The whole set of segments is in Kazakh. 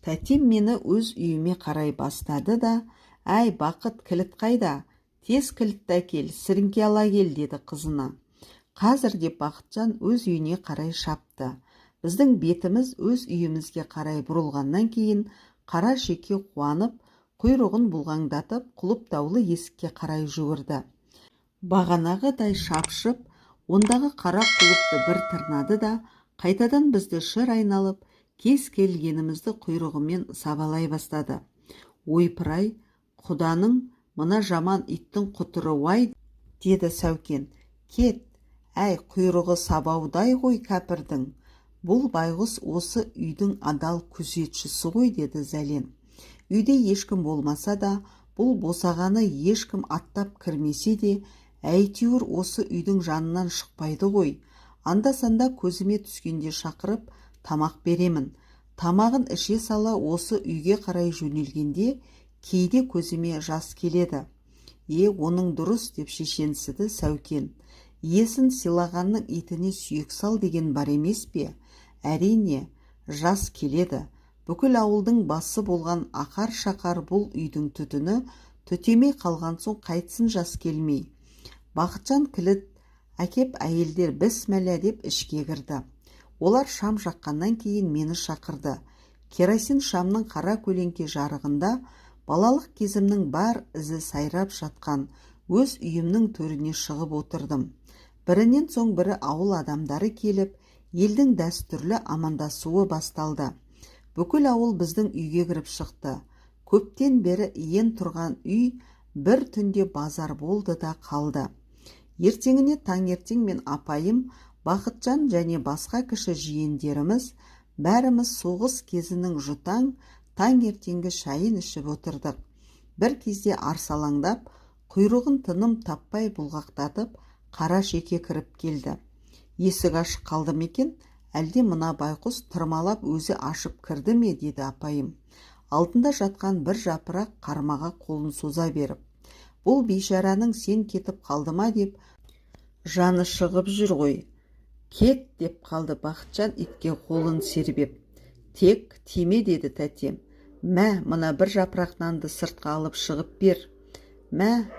Тәтем мені өз үйіме қарай бастады да, «Әй, Бақыт, кілт қайда? Тез кілтті әкел, сіріңке ала кел», деді қызына. Қазір деп Бақытжан өз үйіне қарай шапты. Біздің бетіміз өз үйімізге қарай бұрылғаннан кейін қара шеке қуанып, құйрығын бұлғаңдатып, құлыптаулы есікке қарай жүгірді. Бағанағыдай шапшып, ондағы қара құлыпты бір тырнады да, қайтадан бізді шыр айналып, кез келгенімізді құйрығымен сабалай бастады. «Ойпыр-ай, құданың мына жаман иттің құтыры уай», деді Сәукен. «Кет, әй, құйрығы сабаудай ғой кәпірдің. Бұл байғұс осы үйдің адал күзетшісі ғой», деді Зәлен. Үйде ешкім болмаса да, бұл босағаны ешкім аттап кірмесе де, әйтеуір осы үйдің жанынан шықпайды ғой. Анда-санда көзіме түскенде шақырып, тамақ беремін. Тамағын іше сала осы үйге қарай жөнелгенде, кейде көзіме жас келеді. Оның дұрыс, деп шешенсіді Сәукен. Иесін сыйлағанның итіне сүйек сал деген бар емес пе? Әрине, жас келеді. Бүкіл ауылдың басы болған ақар-шақар бұл үйдің түтіні түтемей қалған соң қайтсын жас келмей. Бақытжан кілт әкеп әйелдер бісміллә деп ішке кірді. Олар шам жаққаннан кейін мені шақырды. Керосин шамның қара көлеңке жарығында балалық кезімнің бар ізі сайрап жатқан өз үйімнің төріне шығып отырдым. Бірінен соң бірі ауыл адамдары келіп, елдің дәстүрлі амандасуы басталды. Бүкіл ауыл біздің үйге кіріп шықты. Көптен бері иен тұрған үй бір түнде базар болды да қалды. Ертеңіне таңертең мен апайым, Бақытжан және басқа кіші жиендеріміз бәріміз соғыс кезінің жұтаң таңертеңгі шайын ішіп отырдық. Бір кезде арсалаңдап, құйрығын тыным таппай бұлғақтатып, қара шеке кіріп келді. «Есік ашық қалды ма екен, әлде мына байқұс тырмалап өзі ашып кірді ме?» деді апайым, алдында жатқан бір жапырақ қармаға қолын соза беріп. «Бұл бейшараның сен кетіп қалды ма деп жаны шығып жүр ғой». «Кет», деп қалды Бақытжан итке қолын сербеп. «Тек тиме», деді тәтем. «Мә, мына бір жапырақ нанды сыртқа алып шығып бер». «Мә,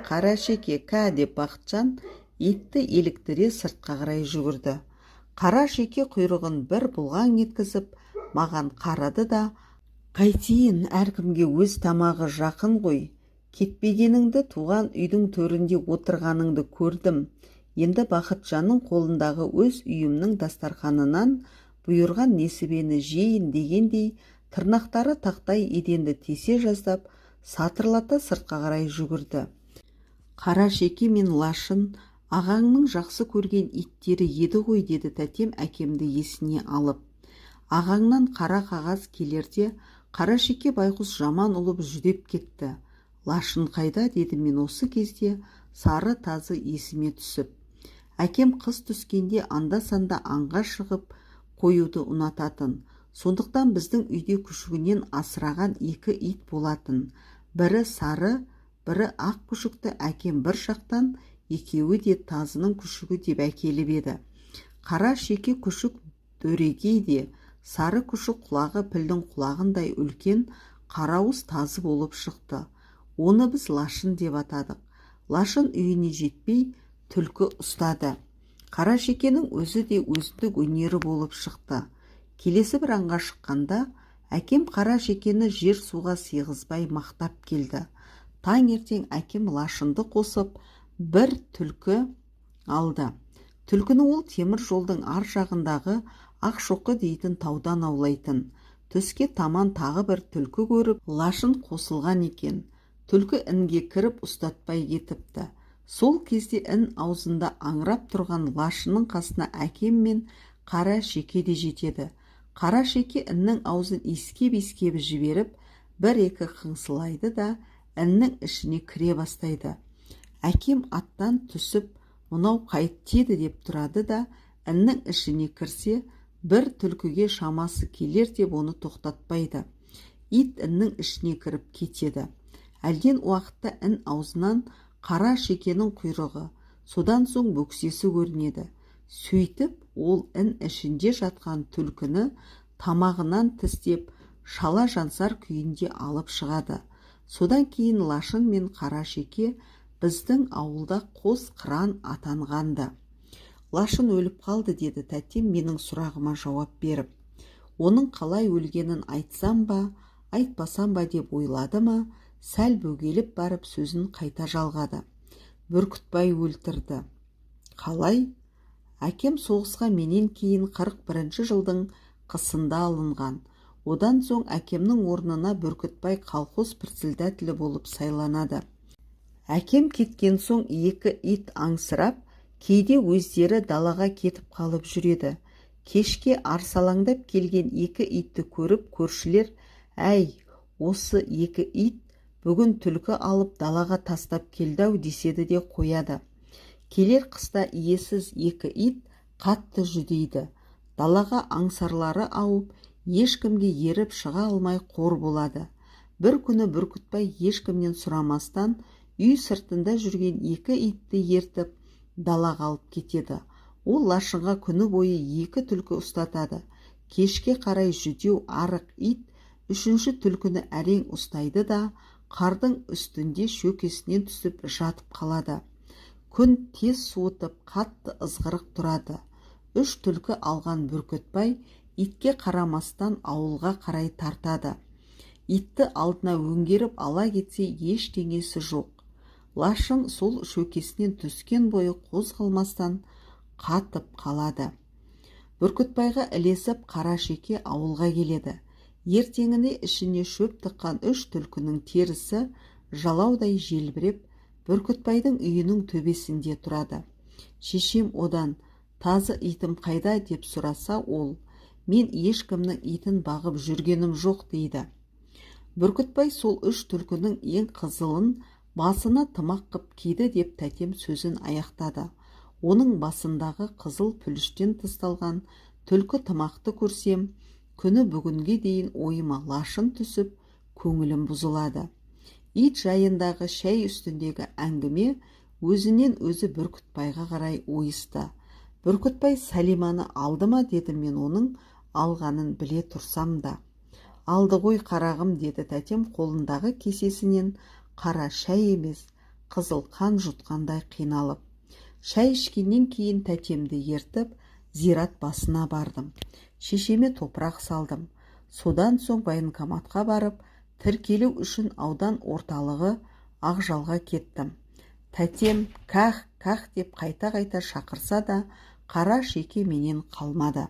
қара шеке, кә», деп Бақытжан итті еліктіре сыртқа қарай жүгірді. Қара шеке құйрығын бір бұлғаң еткізіп, маған қарады да, «Қайтейін, әркімге өз тамағы жақын ғой. Кетпегеніңді туған үйдің төрінде отырғаныңды көрдім. Енді Бақытжанның қолындағы өз үйімнің дастарханынан бұйырған несібені жейін» дегендей, тырнақтары тақтай еденді тесе жаздап, сатырлата сыртқа қарай жүгірді. «Қара шеке мен Лашын ағаңның жақсы көрген иттері еді ғой», деді тәтем әкемді есіне алып. «Ағаңнан қара қағаз келерде қара шеке байқұс жаман ұлып жүдеп кетті. Лашын қайда?» деді мен осы кезде сары тазы есіме түсіп. Әкем қыс түскенде анда-санда аңға шығып қоюды ұнататын. Сондықтан біздің үйде күшігінен асыраған екі ит болатын. Бірі сары, бірі ақ күшікті әкем бір шақтан, екеуі де тазының күшігі деп әкеліп еді. Қара шеке күшік дөрегей де, сары күшік құлағы пілдің құлағындай үлкен қарауыз тазы болып шықты. Оны біз Лашын деп атадық. Лашын үйіне жетпей түлкі ұстады. Қара шекенің өзі де өзіндік өнері болып шықты. Келесі бір аңға шыққанда әкем қара шекені жер суға сыйғызбай мақтап келді. Таңертең әкем Лашынды қосып бір түлкі алды. Түлкіні ол темір жолдың ар жағындағы Ақшоқы дейтін таудан аулайтын. Түске таман тағы бір түлкі көріп, Лашын қосылған екен. Түлкі інге кіріп ұстатпай кетіпті. Сол кезде ін аузында аңырап тұрған Лашынның қасына әкем мен қара шеке де жетеді. Қара шеке іннің аузын иіскеп жіберіп, бір-екі қыңсылайды да іннің ішіне кіре бастайды. Әкем аттан түсіп, «Мынау қайттеді» деп тұрады да, іннің ішіне кірсе, бір түлкіге шамасы келер деп оны тоқтатпайды. Ит іннің ішіне кіріп кетеді. Әлден уақытта ін аузынан қара шекенің құйрығы, содан соң бөксесі көрінеді. Сөйтіп, ол ін ішінде жатқан түлкіні тамағынан тістеп, шала жансар күйінде алып шығады. Содан кейін Лашын мен Қарашеке біздің ауылда қос қыран атанғанды. Лашын өліп қалды, деді тәтем менің сұрағыма жауап беріп. Оның қалай өлгенін айтсам ба, айтпасам ба деп ойлады ма, сәл бөгеліп барып сөзін қайта жалғады. Бүркітбай өлтірді. Қалай? Әкем соғысқа менен кейін 41 жылдың қысында алынған. Одан соң әкемнің орнына Бүркітбай колхоз председателі болып сайланады. Әкем кеткен соң екі ит аңсырап, кейде өздері далаға кетіп қалып жүреді. Кешке арсалаңдап келген екі итті көріп көршілер, әй, осы екі ит бүгін түлкі алып далаға тастап келді-ау деседі де қояды. Келер қыста иесіз екі ит қатты жүдейді. Далаға аңсарлары ауып, ешкімге еріп шыға алмай қор болады. Бір күні Бүркітбай ешкімнен сұрамастан үй сыртында жүрген екі итті ертіп далаға алып кетеді. Ол Лашынға күні бойы екі түлкі ұстатады. Кешке қарай жүдеу арық ит үшінші түлкіні әрең ұстайды да қардың үстінде шөкесінен түсіп жатып қалады. Күн тез суытып, қатты ызғырық тұрады. Үш түлкі алған Бүркітбай итке қарамастан ауылға қарай тартады. Итті алдына өңгеріп ала кетсе ештеңесі жоқ. Лашын сол шөкесінен түскен бойы қозғалмастан қатып қалады. Бүркітбайға ілесіп Қарашеке ауылға келеді. Ертеңіне ішіне шөп тыққан үш түлкінің терісі жалаудай желбіреп Бүркітбайдың үйінің төбесінде тұрады. Шешем одан, тазы итім қайда деп сұраса ол, мен ешкімнің итін бағып жүргенім жоқ дейді. Бүркітбай сол үш түлкінің ең қызылын басына тымақ қып киді деп тәтем сөзін аяқтады. Оның басындағы қызыл пүліштен тысталған түлкі тымақты көрсем, күні бүгінге дейін ойыма Лашын түсіп, көңілім бұзылады. Ит жайындағы шәй үстіндегі әңгіме өзінен өзі Бүркітбайға қарай ойысты. Бүркітбай Сәлиманы алды ма деді, мен оның алғанын біле тұрсам да. Алды ғой қарағым, деді тәтем қолындағы кесесінен қара шәй емес, қызыл қан жұтқандай қиналып. Шәй ішкеннен кейін тәтемді ертіп зират басына бардым. Шешеме топырақ салдым. Содан соң военкоматқа барып, тіркелу үшін аудан орталығы Ақжалға кеттім. Тәтем ках деп қайта-қайта шақырса да, Қарашеке менен қалмады.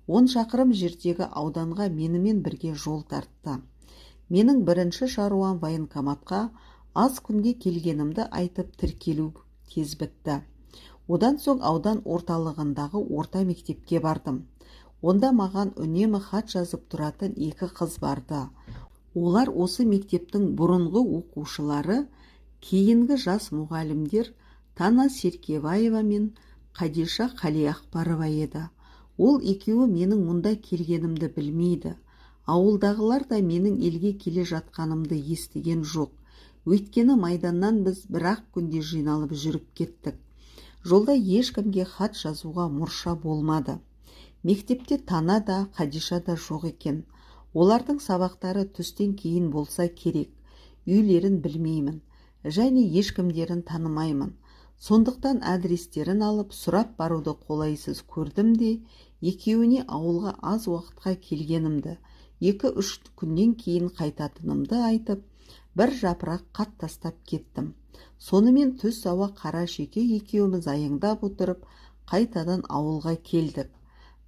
10 шақырым жердегі ауданға менімен бірге жол тартты. Менің бірінші шаруам военкоматқа аз күнге келгенімді айтып тіркелу тез бітті. Одан соң аудан орталығындағы орта мектепке бардым. Онда маған үнемі хат жазып тұратын екі қыз барды. Олар осы мектептің бұрынғы оқушылары, кейінгі жас мұғалімдер Тана Серкебаева мен Қадиша Қалиақбарова еді. Ол екеуі менің мұнда келгенімді білмейді. Ауылдағылар да менің елге келе жатқанымды естіген жоқ. Өйткені майданнан біз бір-ақ күнде жиналып жүріп кеттік. Жолда ешкімге хат жазуға мұрша болмады. Мектепте Тана да, Қадиша да жоқ екен. Олардың сабақтары түстен кейін болса керек. Үйлерін білмеймін, және ешкімдерін танымаймын. Сондықтан адрестерін алып, сұрап баруды қолайсыз көрдім де, екеуіне ауылға аз уақытқа келгенімді, 2-3 күннен кейін қайтатынымды айтып, бір жапырақ хат тастап кеттім. Сонымен түс ауа Қарашеке екеуміз аяңдап отырып, қайтадан ауылға келдік.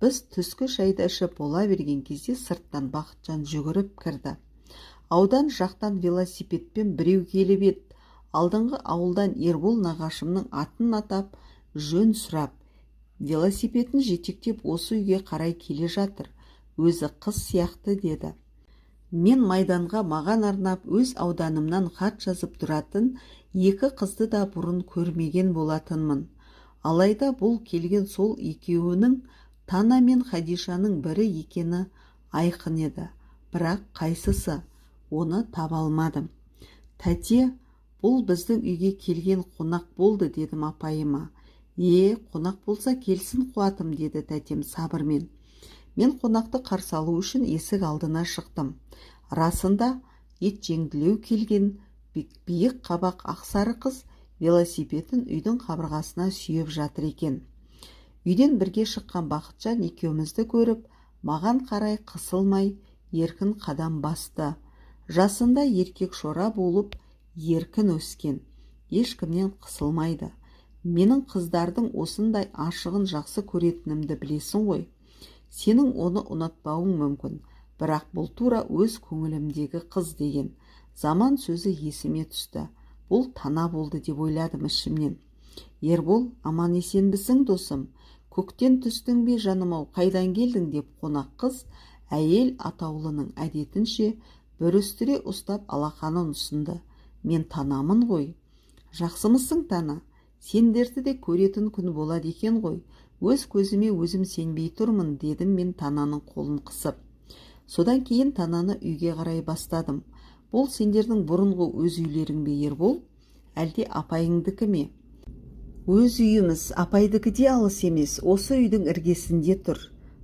Біз түскі шайды ішіп бола берген кезде сырттан Бақытжан жүгіріп кірді. Аудан жақтан велосипедпен біреу келіп еді. Алдыңғы ауылдан Ербол нағашымның атын атап, жөн сұрап, велосипедін жетектеп осы үйге қарай келе жатыр. Өзі қыз сияқты деді. Мен майданға маған арнап өз ауданымнан хат жазып тұратын екі қызды да бұрын көрмеген болатынмын. Алайда бұл келген сол екеуінің Тана мен Хадишаның бірі екені айқын еді. Бірақ қайсысы? Оны таба алмадым. Тәте, бұл біздің үйге келген қонақ болды, дедім апайыма. Қонақ болса келсін қуатым, деді тәтем сабырмен. Мен қонақты қарсы алу үшін есік алдына шықтым. Расында ет жеңділеу келген биік қабақ ақсары қыз велосипедін үйдің қабырғасына сүйеп жатыр екен. Үйден бірге шыққан Бақытжан екеумізді көріп, маған қарай қысылмай еркін қадам басты. Жасында еркек шора болып, еркін өскен. Ешкімнен қысылмайды. Менің қыздардың осындай ашығын жақсы көретінімді білесің ғой. Сенің оны ұнатпауың мүмкін, бірақ бұл тура өз көңілімдегі қыз деген. Заман сөзі есіме түсті. Бұл Тана болды деп ойладым ішімнен. Ербол, аман есенбісің досым? Көктен түстің бе жаным-ау, қайдан келдің деп қонақ қыз әйел атаулының әдетінше бүрістіре ұстап алақанын ұсынды. Мен Танамын ғой. Жақсымысың Тана? Сендерді де көретін күн болады екен ғой. Өз көзіме өзім сенбей тұрмын, дедім мен Тананың қолын қысып. Содан кейін Тананы үйге қарай бастадым. Бұл сендердің бұрынғы өз үйлерің бе, Ербол? Әлде апайыңдікі ме? Өз үйіміз, апайдікі де алыс емес, осы үйдің іргесінде тұр.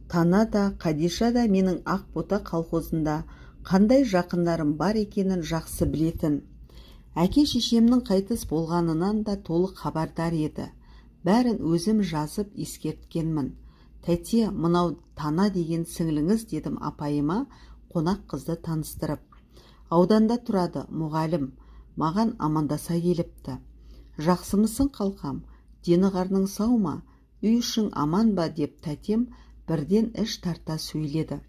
Тана да, Қадиша да менің Ақбота колхозында қандай жақындарым бар екенін жақсы білетін. Әке-шешемнің қайтыс болғанынан да толық хабардар еді. Бәрін өзім жазып ескерткенмін. Тәте, мынау Тана деген сіңліңіз, дедім апайыма қонақ қызды таныстырып. Ауданда тұрады, мұғалім. Маған амандаса келіпті. Жақсымысың қалқам? Дені қарның сау ма? Үй ішің аман ба, деп тәтем бірден іш тарта сөйледі.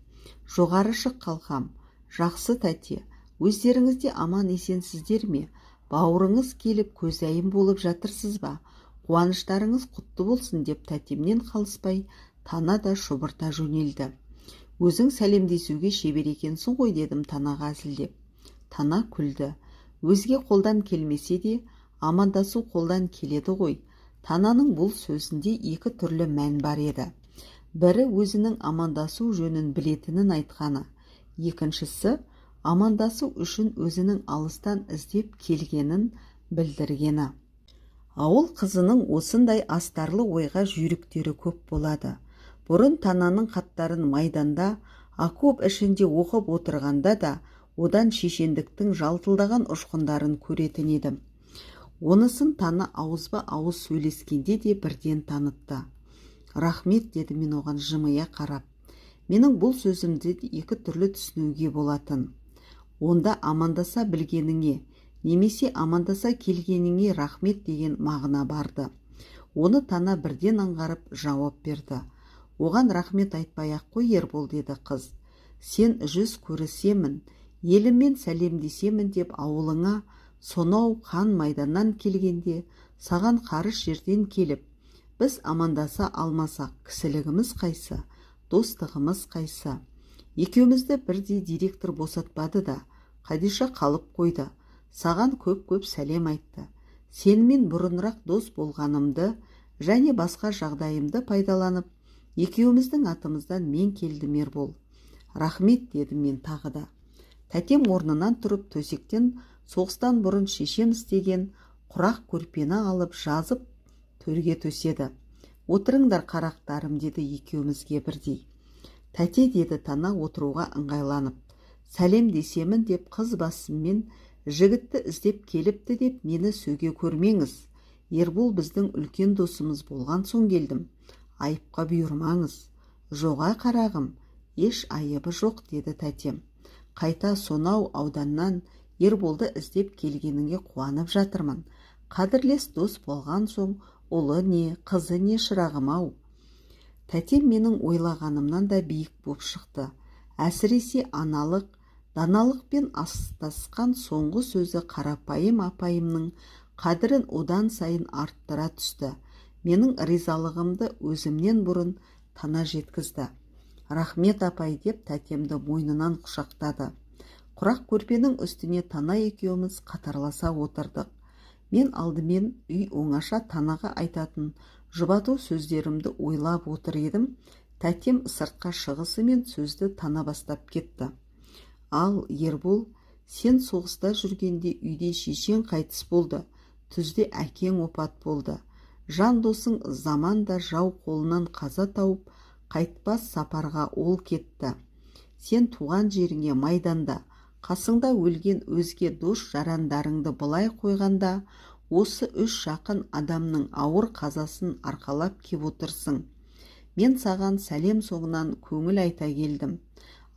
Жоғары шық қалқам. Жақсы тәте, өздеріңізде аман есенсіздер ме? Бауырыңыз келіп көзайым болып жатырсыз ба? Қуаныштарыңыз құтты болсын, деп тәтемнен қалыспай Тана да шұбырта жөнелді. Өзің сәлемдесуге шебер екенсің ғой, дедім Танаға әзілдеп. Тана күлді. Өзге қолдан келмесе де амандасу қолдан келеді ғой. Тананың бұл сөзінде екі түрлі мән бар еді. Бірі өзінің амандасу жөнін білетінін айтқаны. Екіншісі амандасу үшін өзінің алыстан іздеп келгенін білдіргені. Ауыл қызының осындай астарлы ойға жүйріктері көп болады. Бұрын Тананың хаттарын майданда, окоп ішінде оқып отырғанда да одан шешендіктің жалтылдаған ұшқындарын көретін едім. Онысын Тана ауызба ауыз сөйлескенде де бірден танытты. Рахмет, деді мен оған жымия қарап. Менің бұл сөзімді екі түрлі түсінуге болатын. Онда амандаса білгеніңе, немесе амандаса келгеніңе рахмет деген мағына барды. Оны Тана бірден аңғарып жауап берді. Оған рахмет айтпай-ақ қой, Ербол, деді қыз. Сен жүз көрісемін, еліммен сәлемдесемін деп ауылыңа сонау қан майданнан келгенде саған қарыс жерден келіп, біз амандаса алмасақ, кісілігіміз қайсы, достығымыз қайсы? Екеумізді бірдей директор босатпады да, Қадиша қалып қойды. Саған көп-көп сәлем айтты. Сенімен бұрынырақ дос болғанымды және басқа жағдайымды пайдаланып, екеуміздің атымыздан мен келдім, Ербол. Рахмет, дедім мен тағы да. Тәтем орнынан тұрып төсектен соғыстан бұрын шешем істеген құрақ көрпені алып жазып төрге төседі. Отырыңдар қарақтарым, деді екеумізге бірдей. Тәте, деді Тана отыруға ыңғайланып. Сәлем десемін деп қыз басыммен жігітті іздеп келіпті деп мені сөге көрмеңіз. Ербол біздің үлкен досымыз болған соң келдім. Айыпқа бұйырмаңыз. Жоға қарағым, еш айыбы жоқ, деді тәтем. Қайта сонау ауданнан Ерболды іздеп келгеніңе қуанып жатырмын. Қадірлес дос болған соң ұлы не, қызы не, шырағым-ау. Тәтем менің ойлағанымнан да биік боп шықты. Әсіресе аналық, даналықпен астасқан соңғы сөзі қарапайым апайымның қадірін одан сайын арттыра түсті. Менің ризалығымды өзімнен бұрын Тана жеткізді. Рахмет апай, деп тәтемді мойнынан құшақтады. Құрақ көрпенің үстіне Тана екеуміз қатарласа отырдық. Мен алдымен үй оңаша Танаға айтатын жұбату сөздерімді ойлап отыр едім. Тәтем сыртқа шығысымен сөзді Тана бастап кетті. Ал, Ербол, сен соғыста жүргенде үйде шешең қайтыс болды. Түзде әкең опат болды. Жан досың заманда жау қолынан қаза тауып, қайтпас сапарға ол кетті. Сен туған жеріңе майданда, қасыңда өлген өзге дос жарандарыңды былай қойғанда, осы үш жақын адамның ауыр қазасын арқалап кеп отырсың. Мен саған сәлем соңынан көңіл айта келдім.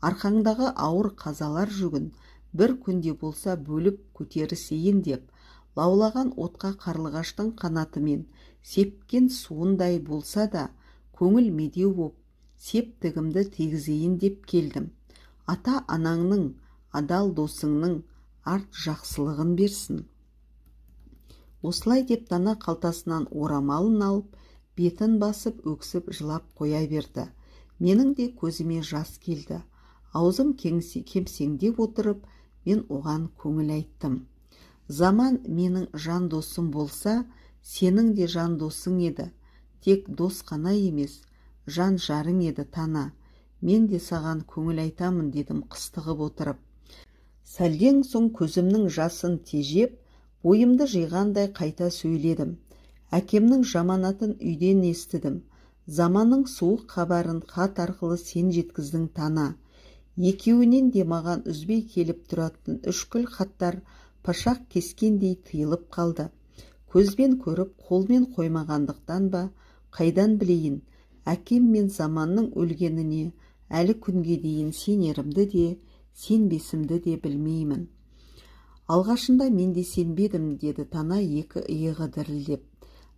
Арқаңдағы ауыр қазалар жүгін бір күнде болса бөліп көтерісейін деп, лаулаған отқа қарлығаштың қанатымен сепкен суындай болса да, көңіл медеу боп, септігімді тигізейін деп келдім. Ата-анаңның, адал досыңның арт жақсылығын берсін. Осылай деп Тана қалтасынан орамалын алып, бетін басып өксіп жылап қоя берді. Менің де көзіме жас келді. Аузым кемсеңдеп отырып, мен оған көңіл айттым. Заман менің жан досым болса, сенің де жан досың еді. Тек дос қана емес, жан жарың еді, Тана. Мен де саған көңіл айтамын, дедім қыстығып отырып. Сәлден соң көзімнің жасын тежеп, бойымды жиғандай қайта сөйледім. Әкемнің жаманатын үйден естідім. Заманның суық хабарын хат арқылы сен жеткіздің, Тана. Екеуінен де маған үзбей келіп тұратын үшкіл хаттар пышақ кескендей тыйылып қалды. Көзбен көріп, қолмен қоймағандықтан ба, қайдан білейін, әкем мен заманның өлгеніне әлі күнге дейін сенерімді де, сенбесімді де білмеймін. Алғашында мен де сенбедім, деді Тана екі иығы дірілдеп.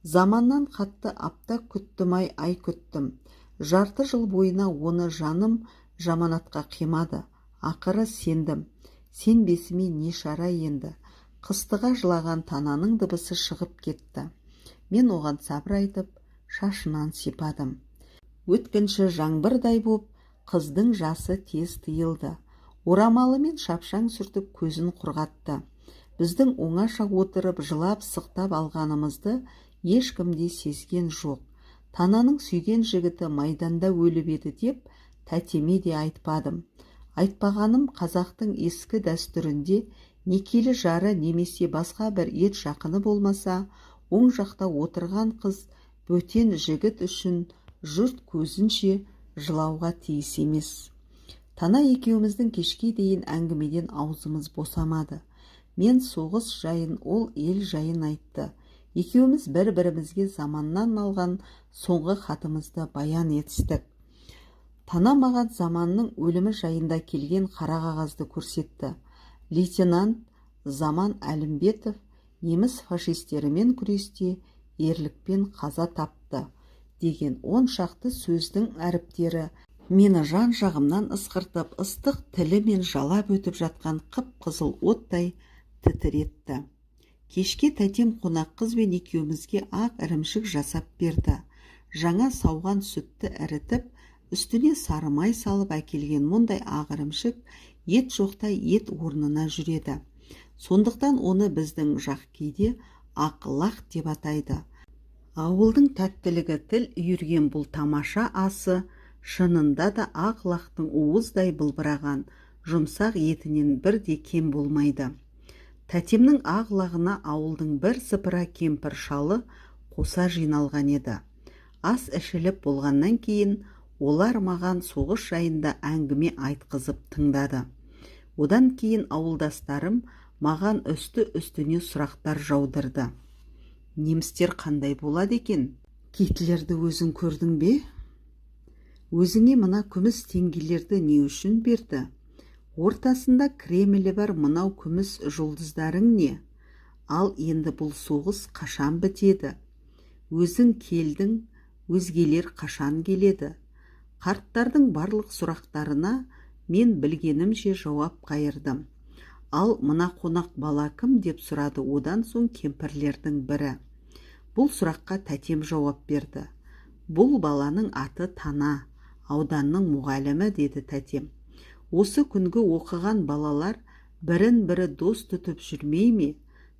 Заманнан қатты апта күттім-ай, ай күттім. Жарты жыл бойына оны жаным жаманатқа қимады. Ақыры сендім. Сенбесіме не шара енді. Қыстыға жылаған Тананың дыбысы шығып кетті. Мен оған сабыр айтып, шашынан сипадым. Өткінші жаңбырдай боп, қыздың жасы тез тыйылды. Орамалымен шапшаң сүртіп көзін құрғатты. Біздің оңаша отырып жылап сықтап алғанымызды ешкім де сезген жоқ. Тананың сүйген жігіті майданда өліп еді деп тәтеме де айтпадым. Айтпағаным қазақтың ескі дәстүрінде некелі жары немесе басқа бір ет жақыны болмаса, оң жақта отырған қыз бөтен жігіт үшін жұрт көзінше жылауға тиіс емес. Тана екеуміздің кешке дейін әңгімеден аузымыз босамады. Мен соғыс жайын, ол ел жайын айтты. Екеуміз бір-бірімізге заманнан алған соңғы хатымызды баян етістік. Тана маған заманның өлімі жайында келген қара қағазды көрсетті. Лейтенант Заман Әлімбетов неміс фашистерімен күресте ерлікпен қаза тапты деген 10 шақты сөздің әріптері мені жан жағымнан ысқыртып, ыстық тілімен жалап өтіп жатқан қып-қызыл оттай тітіретті. Кешке тәтем қонақ қызбен екеумізге ақ ірімшік жасап берді. Жаңа сауған сүтті ірітіп, үстіне сары май салып әкелген мұндай ақ ірімшік ет жоқтай ет орнына жүреді. Сондықтан оны біздің жақ кейде ақлақ деп атайды. Ауылдың тәттілігі тіл үйірген бұл тамаша асы шынында да ақ лақтың уыздай былбыраған жұмсақ етінен бірде кем болмайды. Тәтемнің ақ лағына ауылдың бір сыпыра кемпір шалы қоса жиналған еді. Ас ішіліп болғаннан кейін олар маған соғыс жайында әңгіме айтқызып тыңдады. Одан кейін ауылдастарым маған үсті-үстіне сұрақтар жаудырды. Немістер қандай болады екен? Гитлерді өзің көрдің бе? Өзіңе мына күміс теңгелерді не үшін берді? Ортасында Кремлі бар мынау күміс жұлдыздарың не? Ал енді бұл соғыс қашан бітеді? Өзің келдің, өзгелер қашан келеді? Қарттардың барлық сұрақтарына мен білгенімше жауап қайырдым. Ал мына қонақ бала кім деп сұрады одан соң кемпірлердің бірі. Бұл сұраққа тәтем жауап берді. Бұл баланың аты Тана, ауданның мұғалімі, деді тәтем. Осы күнгі оқыған балалар бірін-бірі дос тұтып жүрмей ме?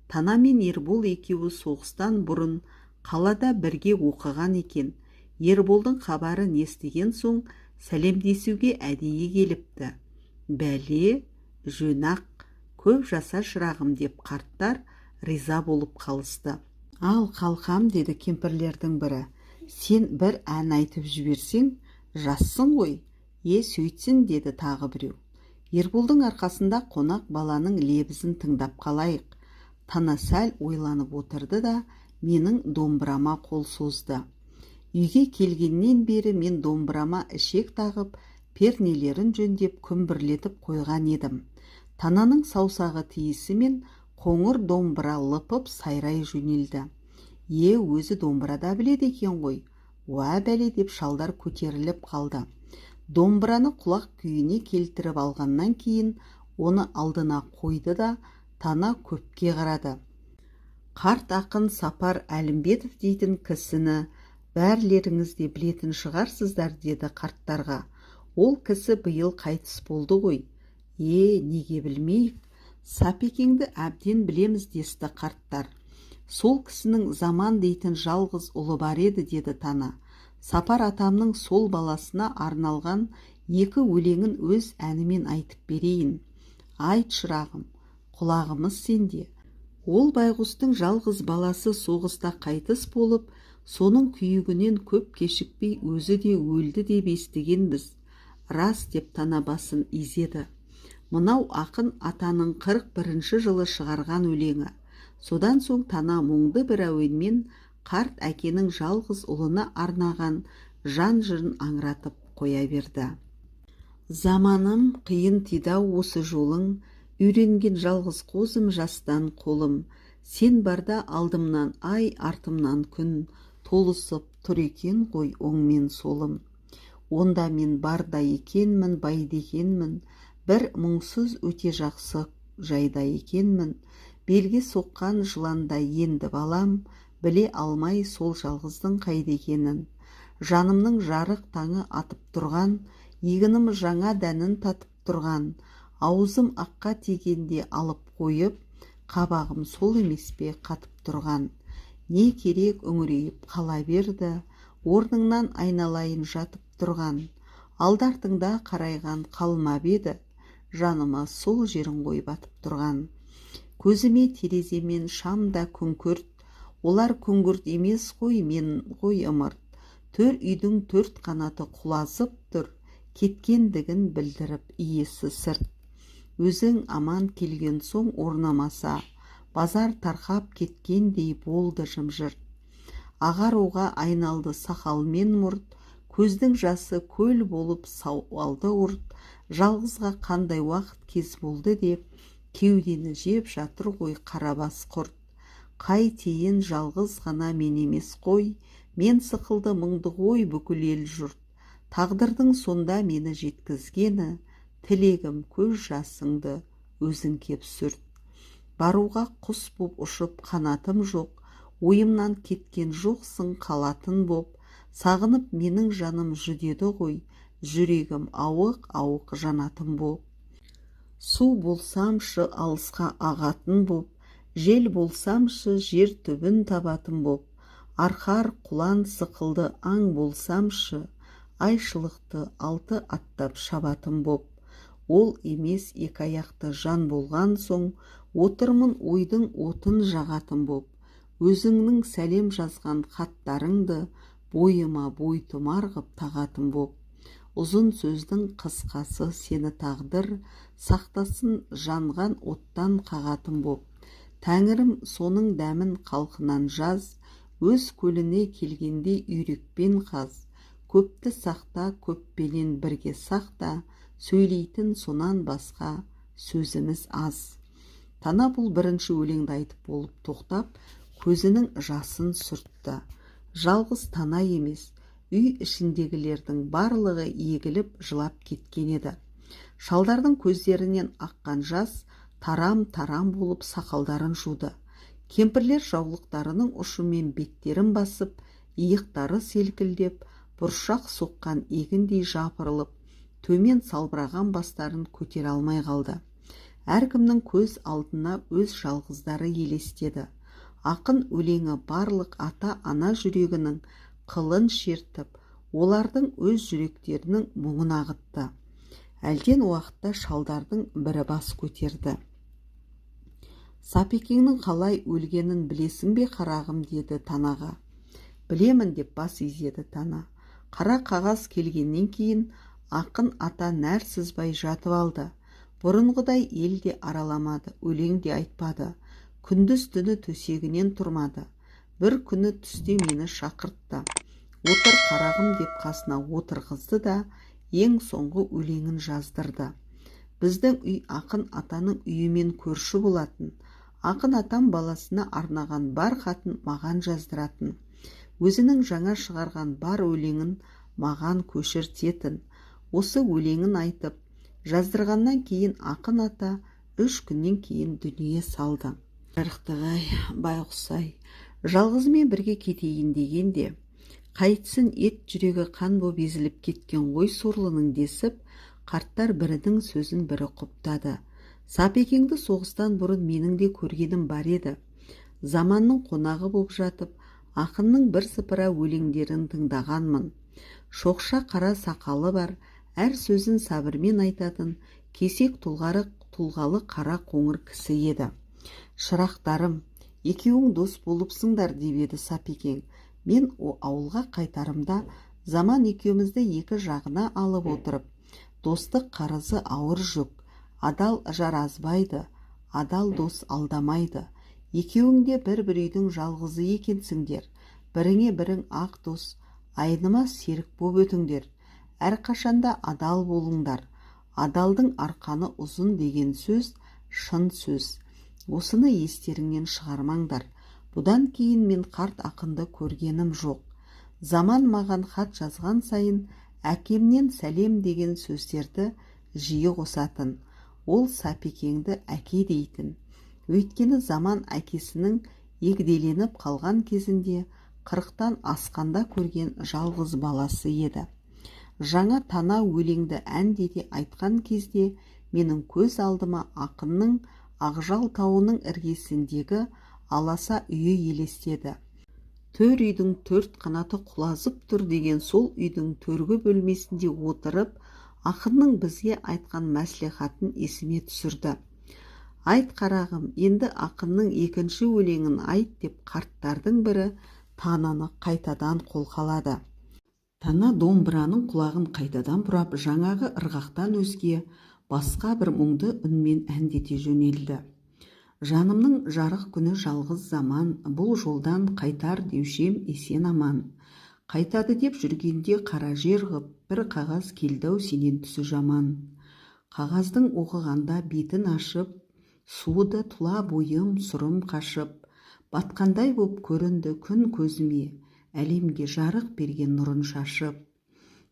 Тана мен Ербол екеуі соғыстан бұрын қалада бірге оқыған екен. Ерболдың хабарын естіген соң сәлемдесуге әдейі келіпті. Бәле, жөнақ, көп жаса шырағым деп қарттар риза болып қалысты. Ал қалқам, деді кемпірлердің бірі, сен бір ән айтып жіберсең, Жассың ғой, сөйтсін, деді тағы біреу. Ерболдың арқасында қонақ баланың лебізін тыңдап қалайық. Тана сәл ойланып отырды да менің домбырама қол созды. Үйге келгеннен бері мен домбырама ішек тағып, пернелерін жөндеп күмбірлетіп қойған едім. Тананың саусағы тиісімен қоңыр домбыра лыпып сайрай жөнелді. Өзі домбырада біледі екен ғой. Уа бәле, деп шалдар көтеріліп қалды. Домбыраны құлақ күйіне келтіріп алғаннан кейін оны алдына қойды да Тана көпке қарады. Қарт ақын Сапар Әлімбетов дейтін кісіні бәрлеріңіз де білетін шығарсыздар, деді қарттарға. Ол кісі биыл қайтыс болды ғой. Неге білмейік? Сапекеңді әбден білеміз, десті қарттар. Сол кісінің Заман дейтін жалғыз ұлы бар еді, деді Тана. Сапар атамның сол баласына арналған 2 өлеңін өз әнімен айтып берейін. Айт шырағым, құлағымыз сенде. Ол байғұстың жалғыз баласы соғыста қайтыс болып, соның күйігінен көп кешікпей өзі де өлді деп естігенбіз. Рас, деп Тана басын изеді. Мынау ақын атаның 41 жылы шығарған өлеңі. Содан соң Тана мұңды бір әуенмен қарт әкенің жалғыз ұлына арнаған жан жырын аңыратып қоя берді. Заманым қиын тидау осы жолың, үйренген жалғыз қозым жастан қолым. Сен барда алдымнан ай, артымнан күн, толысып тұр екен ғой оң мен солым. Онда мен барда екенмін, байда екенмін, бір мұңсыз өте жақсы жайда екенмін. Белге соққан жыланда енді балам, біле алмай сол жалғыздың қайда екенін. Жанымның жарық таңы атып тұрған, егінім жаңа дәнін татып тұрған. Аузым аққа тигенде алып қойып, қабағым сол емес пе қатып тұрған. Не керек үңірейіп қала берді, орныңнан айналайын жатып тұрған. Алды-артыңда қарайған қалмап еді, жаныма сол жерің ғой батып тұрған. Көзіме тереземен шамда күңкірт, олар күңгірт емес қой, мен ғой ымырт. Төр үйдің 4 қанаты құлазып тұр, кеткендігін білдіріп иесі сырт. Өзің аман келген соң орнамаса, базар тарқап кеткендей болды жым-жырт. Ағаруға айналды сақал мен мұрт, көздің жасы көл болып сауалды ұрт. Жалғызға қандай уақыт кез болды деп, кеудені жеп жатыр ғой қарабас құрт. Қайтейін, жалғыз ғана мен емес қой, мен сықылды мұңды ғой бүкіл ел жұрт. Тағдырдың сонда мені жеткізгені, тілегім көз жасыңды өзің кеп сүрт. Баруға құс боп ұшып қанатым жоқ, ойымнан кеткен жоқсың қалатын боп. Сағынып менің жаным жүдеді ғой, жүрегім ауық-ауық жанатын боп. Су болсамшы алысқа ағатын боп, жел болсамшы жер түбін табатын боп. Арқар құлан сықылды аң болсамшы, айшылықты 6 аттап шабатын боп. Ол емес 2 аяқты жан болған соң, отырмын ойдың отын жағатын боп. Өзіңнің сәлем жазған хаттарыңды бойыма бойтұмар ғып тағатын боп. Ұзын сөздің қысқасы сені тағдыр, сақтасын жанған оттан қағатын боп. Тәңірім соның дәмін қалқынан жаз, өз көліне келгенде үйрекпен қаз. Көпті сақта, көппенен бірге сақта, сөйлейтін сонан басқа сөзіміз аз. Тана бұл бірінші өлеңді айтып болып тоқтап, көзінің жасын сүртті. Жалғыз Тана емес, үй ішіндегілердің барлығы егіліп жылап кеткен еді. Шалдардың көздерінен аққан жас тарам-тарам болып сақалдарын жуды. Кемпірлер жаулықтарының ұшымен беттерін басып, иықтары селкілдеп, бұршақ соққан егіндей жапырылып, төмен салбыраған бастарын көтере алмай қалды. Әркімнің көз алдына өз жалғыздары елестеді. Ақын өлеңі барлық ата-ана жүрегінің қылын шертіп, олардың өз жүректерінің мұңын ағытты. Әлден уақытта шалдардың бірі бас көтерді. Сапекеңнің қалай өлгенін білесің бе қарағым, деді Танаға. Білемін, деп бас изеді Тана. Қара қағаз келгеннен кейін ақын ата нәр сызбай жатып алды. Бұрынғыдай ел де араламады, өлең де айтпады. Күндіз түні төсегінен тұрмады. Бір күні түсте мені шақыртты. Отыр қарағым деп қасына отырғызды да ең соңғы өлеңін жаздырды. Біздің үй ақын атаның үйімен көрші болатын. Ақын атам баласына арнаған бар хатын маған жаздыратын. Өзінің жаңа шығарған бар өлеңін маған көшіртетін. Осы өлеңін айтып, жаздырғаннан кейін ақын ата 3 күннен кейін дүние салды. Жарықтық-ай, байғұс-ай, жалғызымен бірге кетейін дегенде, қайтсын ет жүрегі қан боп езіліп кеткен ғой сорлының десіп, қарттар бірінің сөзін бірі құптады. Сапекеңді соғыстан бұрын менің де көргенім бар еді. Заманның қонағы боп жатып, ақынның бірсыпыра өлеңдерін тыңдағанмын. Шоқша қара сақалы бар, әр сөзін сабырмен айтатын, кесек тұлғалы қара қоңыр кісі еді. Шырақтарым, екеуің дос болыпсыңдар деп еді Сапекең. Мен ауылға қайтарымда заман екеумізді екі жағына алып отырып, достық қарызы ауыр жүк, адал жар азбайды, адал дос алдамайды. Екеуің де бір үйдің жалғызы екенсіңдер. Біріңе бірің ақ дос, айнымас серік боп өтіңдер. Әрқашанда адал болыңдар. Адалдың арқаны ұзын деген сөз шын сөз. Осыны естеріңнен шығармаңдар. Бұдан кейін мен қарт ақынды көргенім жоқ. Заман маған хат жазған сайын әкемнен сәлем деген сөздерді жиі қосатын. Ол Сапекеңді әке дейтін. Өйткені заман әкесінің егделеніп қалған кезінде 40-тан асқанда көрген жалғыз баласы еді. Жаңа тана өлеңді әндете айтқан кезде менің көз алдыма ақынның Ақжал тауының іргесіндегі аласа үйі елестеді. Төр үйдің 4 қанаты құлазып тұр деген сол үйдің төргі бөлмесінде отырып, ақынның бізге айтқан мәслихатын есіме түсірді. Айт қарағым, енді ақынның екінші өлеңін айт деп қарттардың бірі тананы қайтадан қолқалады. Тана домбыраның құлағын қайтадан бұрап, жаңағы ырғақтан өзге басқа бір мұңды үнмен әндете жөнелді. Жанымның жарық күні жалғыз заман, бұл жолдан қайтар деушем есен аман. Қайтады деп жүргенде қара жер ғып, бір қағаз келді-ау сенен түсі жаман. Қағаздың оқығанда бетін ашып, суыды тұла бойым сұрым қашып, батқандай боп көрінді күн көзіме, әлемге жарық берген нұрын шашып.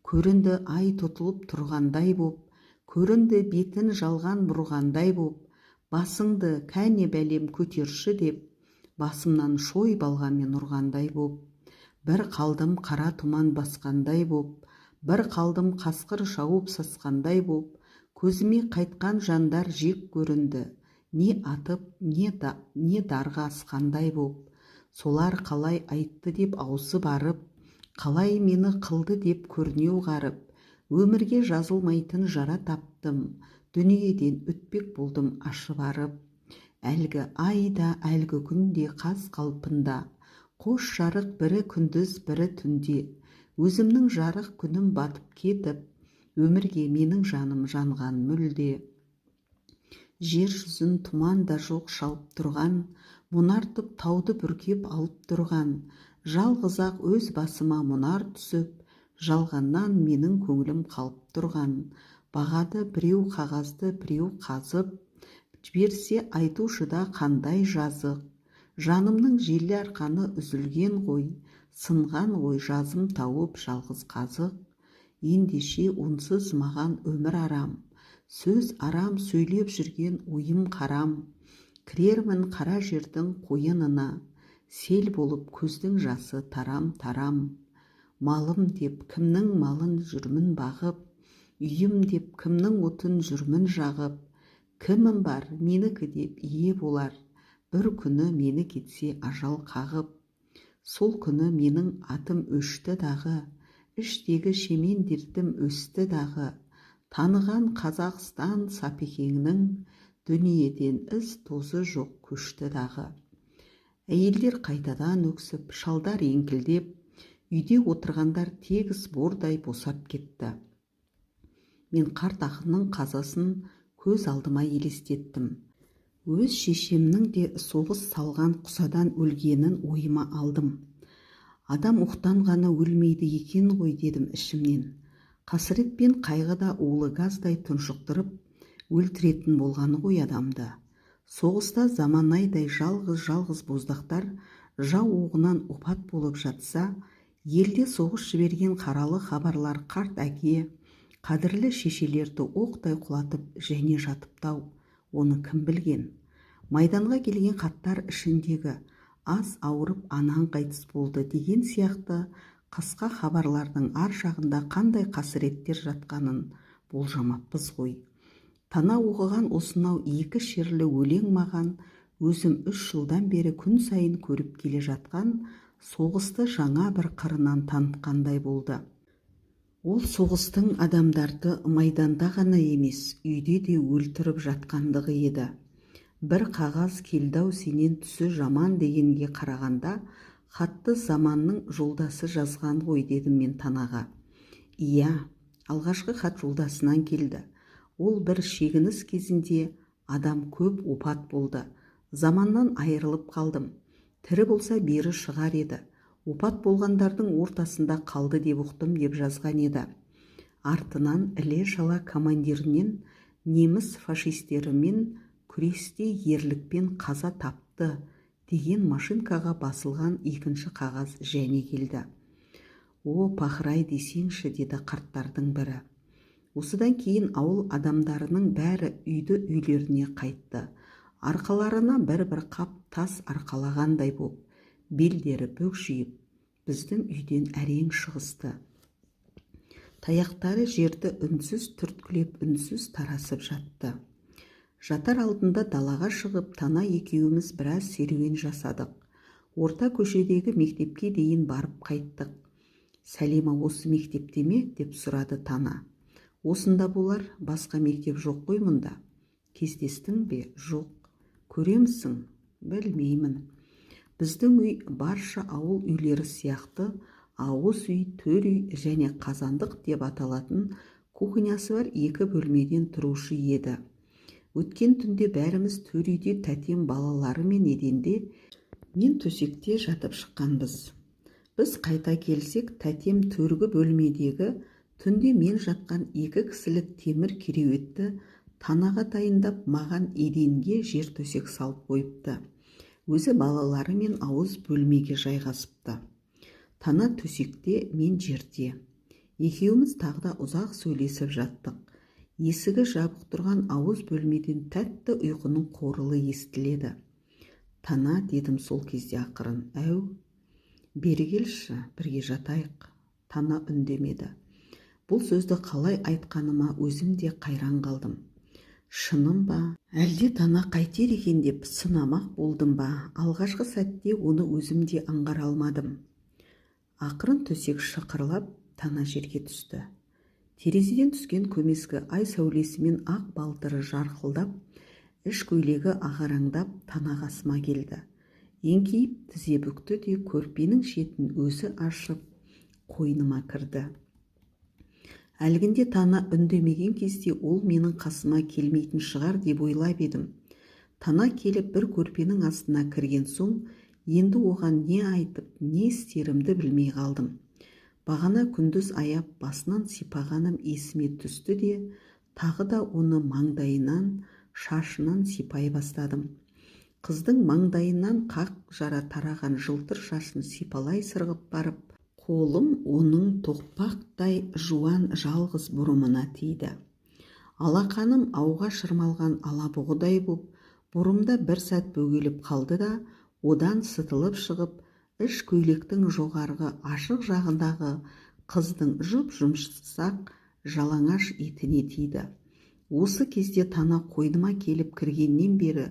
Көрінді ай тұтылып тұрғандай боп, көрінді бетін жалған бұрғандай боп, басыңды кәне бәлем көтерші деп, басымнан шой балғамен ұрғандай боп. Бір қалдым қара тұман басқандай боп, бір қалдым қасқыр шауып сасқандай боп, көзіме қайтқан жандар жек көрінді, не атып, не дарға асқандай боп. Солар қалай айтты деп аузы барып, қалай мені қылды деп көрнеу ғарып, өмірге жазылмайтын жара таптым, дүниеден өтпек болдым ашы барып. Әлгі айда, әлгі күнде қаз қалпында, қош жарық бірі күндіз бірі түнде, өзімнің жарық күнім батып кетіп, өмірге менің жаным жанған мүлде. Жер жүзін тұман да жоқ шалып тұрған, мұнартып тауды бүркеп алып тұрған, жалғыз-ақ өз басыма мұнар түсіп, жалғаннан менің көңілім қалып тұрған. Бағады біреу қағазды біреу қазып, жіберсе айтушыда қандай жазық. Жанымның желі арқаны үзілген ғой, сынған ғой жазым тауып жалғыз қазық. Ендеше онсыз маған өмір арам, сөз арам сөйлеп жүрген ойым қарам. Кірермін қара жердің қойынына, сел болып көздің жасы тарам-тарам. Малым деп кімнің малын жүрмін бағып, үйім деп кімнің отын жүрмін жағып. Кімім бар менікі деп ие болар, бір күні мені кетсе ажал қағып. Сол күні менің атым өшті дағы, іштегі шемен дертім өсті дағы. Таныған Қазақстан Сапекеңнің, дүниеден із тозы жоқ көшті дағы. Әйелдер қайтадан өксіп, шалдар еңкілдеп, Үйде отырғандар тегіс бордай босап кетті. Мен қарт ақынның қазасын көз алдыма елестеттім. Өз шешемнің де соғыс салған құсадан өлгенін ойыма алдым. Адам оқтан ғана өлмейді екен ғой дедім ішімнен. Қасірет пен қайғы да улы газдай тұншықтырып өлтіретін болғаны ғой адамды. Соғыста заманайдай жалғыз боздақтар жау оғынан опат болып жатса, елде соғыс жіберген қаралы хабарлар қарт әке, қадірлі шешелерді оқтай құлатып және жатыптау, оны кім білген? Майданға келген хаттар ішіндегі аз ауырып анаң қайтыс болды деген сияқты қысқа хабарлардың ар жағында қандай қасіреттер жатқанын болжамаппыз ғой. Тана оқыған осынау екі шерлі өлең маған өзім 3 жылдан бері күн сайын көріп келе жатқан соғысты жаңа бір қырынан танытқандай болды. Ол соғыстың адамдарды майданда ғана емес, үйде де өлтіріп жатқандығы еді. Бір қағаз келді-ау сенен түсі жаман дегенге қарағанда, хатты заманның жолдасы жазған ғой дедім мен Танаға. Иә, алғашқы хат жолдасынан келді. Ол бір шегініс кезінде адам көп опат болды. Заманнан айырылып қалдым. Тірі болса бері шығар еді. Опат болғандардың ортасында қалды деп ұқтым деп жазған еді. Артынан іле-шала командирінен неміс фашистерімен күресте ерлікпен қаза тапты деген машинкаға басылған екінші қағаз және келді. О, пахырай десеңші, деді қарттардың бірі. Осыдан кейін ауыл адамдарының бәрі үйлеріне қайтты. Арқаларына бір-бір қап тас арқалағандай боп, белдері бүкшиіп, біздің үйден әрең шығысты. Таяқтары жерді үнсіз түрткілеп, үнсіз тарасып жатты. Жатар алдында далаға шығып, Тана екеуміз біраз серуен жасадық. Орта көшедегі мектепке дейін барып қайттық. Сәлима осы мектепте ме? Деп сұрады Тана. Осында болар, басқа мектеп жоқ қой мұнда. Кездестің бе? Жоқ. Көремісің? Білмеймін. Біздің үй барша ауыл үйлері сияқты ауыз үй, төр үй және қазандық деп аталатын кухнясы бар 2 бөлмеден тұрушы еді. Өткен түнде бәріміз төр үйде, тәтем балалары мен еденде, мен төсекте жатып шыққанбыз. Біз қайта келсек, тәтем төргі бөлмедегі түнде мен жатқан 2 кісілік темір кереуетті Танаға дайындап, маған еденге жер төсек салып қойыпты. Өзі балалары мен ауыз бөлмеге жайғасыпты. Тана төсекте, мен жерде. Екеуміз тағда ұзақ сөйлесіп жаттық. Есігі жабық тұрған ауыз бөлмеден тәтті ұйқының қорылы естіледі. Тана, дедім сол кезде ақырын. Әу, бері келші, бірге жатайық. Тана үндемеді. Бұл сөзді қалай айтқаныма өзім де қайран қалдым. Шыным ба, әлде Тана қайтер екен деп сынамақ болдым ба? Алғашқы сәтте оны өзім де аңғара алмадым. Ақырын төсек шықырлап, Тана жерге түсті. Терезеден түскен көмескі ай сәулесімен ақ балтыры жарқылдап, іш көйлегі ағараңдап Тана қасыма келді. Еңкейіп тізе бүкті де көрпенің шетін өзі ашып қойныма кірді. Әлгінде Тана үндемеген кезде ол менің қасыма келмейтін шығар деп ойлап едім. Тана келіп бір көрпенің астына кірген соң, енді оған не айтып, не істерімді білмей қалдым. Бағана күндіз аяп басынан сипағаным есіме түсті де, тағы да оны маңдайынан, шашынан сипай бастадым. Қыздың маңдайынан қақ жара тараған жылтыр шашын сипалай сырғып барып, қолым оның тоқпақтай жуан жалғыз бұрымына тиді. Алақаным ауға шырмалған алабұғыдай боп, бұрымда бір сәт бөгеліп қалды да, одан сытылып шығып, іш көйлектің жоғарғы ашық жағындағы қыздың жұп-жұмсақ жалаңаш етіне тиді. Осы кезде Тана қойныма келіп кіргеннен бері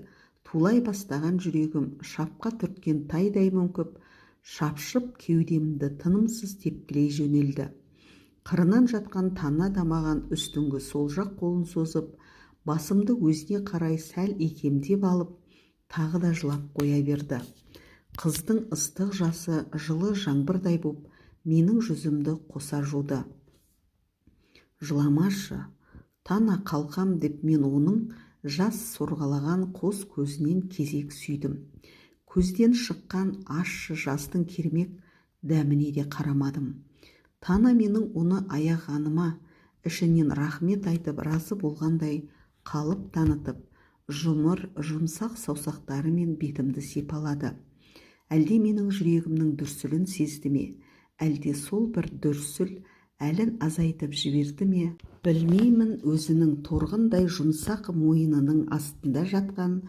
тулай бастаған жүрегім шапқа түрткен тайдай мүңкіп, шапшып кеудемді тынымсыз тепкілей жөнелді. Қырынан жатқан Тана да маған үстіңгі сол жақ қолын созып, басымды өзіне қарай сәл икемдеп алып, тағы да жылап қоя берді. Қыздың ыстық жасы жылы жаңбырдай боп менің жүзімді қоса жуды. Жыламашы, тана қалқам деп мен оның жас сорғалаған қос көзінен кезек сүйдім. Көзден шыққан ащы жастың кермек дәміне де қарамадым. Тана менің оны аяғаныма ішінен рахмет айтып разы болғандай қалып танытып, жұмыр жұмсақ саусақтарымен бетімді сипалады. Әлде менің жүрегімнің дүрсілін сезді ме, әлде сол бір дүрсіл әлін азайтып жіберді ме, білмеймін. Өзінің торғындай жұмсақ мойнының астында жатқан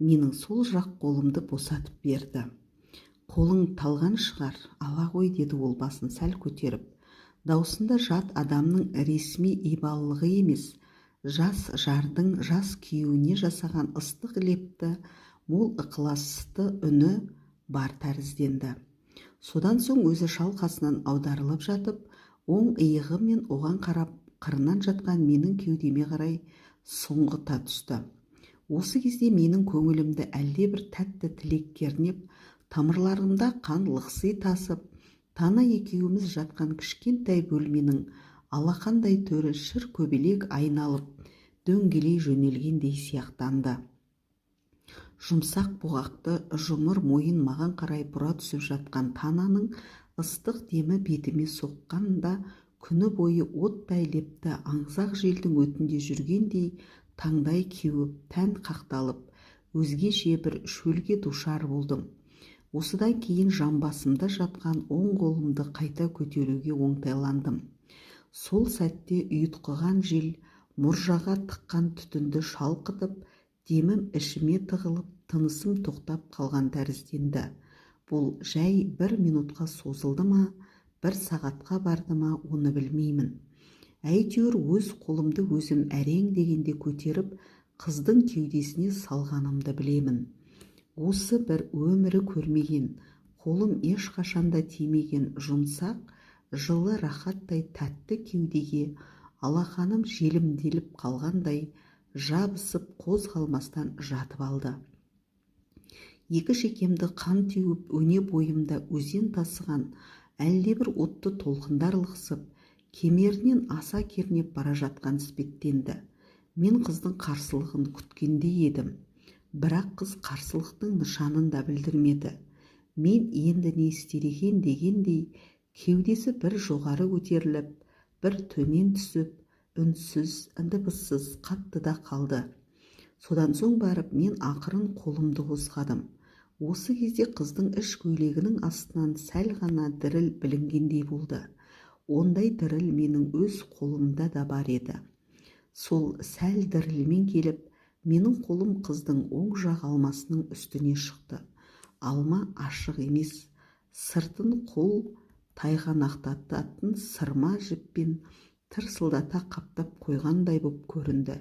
менің сол жақ қолымды босатып берді. Қолың талған шығар, ала ғой, деді ол басын сәл көтеріп. Даусында жат адамның ресми ибалылығы емес, жас жардың жас күйеуіне жасаған ыстық лепті, мол ықыласты үні бар тәрізденді. Содан соң өзі шалқасынан аударылып жатып, оң иығымен оған қарап, қырынан жатқан менің кеудеме қарай сұңғыта түсті. Осы кезде менің көңілімді әлде бір тәтті тілек кернеп, тамырларымда қан лықси тасып, Тана екеуміз жатқан кішкентай бөлменің алақандай төрі шыр көбелек айналып, дөңгелей жөнелгендей сияқтанды. Жұмсақ бұғақты жұмыр мойын маған қарай бұра түсіп жатқан Тананың ыстық демі бетіме соққанда, күні бойы оттай лепті аңсақ желдің өтінде жүргендей таңдай кеуіп, тән қақталып, өзгеше бір шөлге душар болдым. Осыдан кейін жамбасымда жатқан оң қолымды қайта көтеруге оңтайландым. Сол сәтте ұйытқыған жел мұржаға тыққан түтінді шалқытып, демім ішіме тығылып, тынысым тоқтап қалған тәрізденді. Бұл жай бір минутқа созылды ма, бір сағатқа барды ма, оны білмеймін. Әйтеуір өз қолымды өзім әрең дегенде көтеріп, қыздың кеудесіне салғанымды білемін. Осы бір өмірі көрмеген, қолым ешқашанда тимеген жұмсақ, жылы рахаттай тәтті кеудеге алақаным желімделіп қалғандай жабысып қозғалмастан жатып алды. Екі шекемді қан теуіп, өне бойымда өзен тасыған әлдебір отты толқындар лықсып, кемерінен аса кернеп бара жатқан іспеттенді. Мен қыздың қарсылығын күткендей едім. Бірақ қыз қарсылықтың нышанын да білдірмеді. Мен енді не істер екен дегендей, кеудесі бір жоғары көтеріліп, бір төмен түсіп, үнсіз, дыбыссыз қатты да қалды. Содан соң барып мен ақырын қолымды қозғадым. Осы кезде қыздың іш көйлегінің астынан сәл ғана діріл білінгендей болды. Ондай діріл менің өз қолымда да бар еді. Сол сәл дірілмен келіп, менің қолым қыздың оң жақ алмасының үстіне шықты. Алма ашық емес, сыртын қол тайғанақтататын сырма жіппен тырсылдата қаптап қойғандай боп көрінді.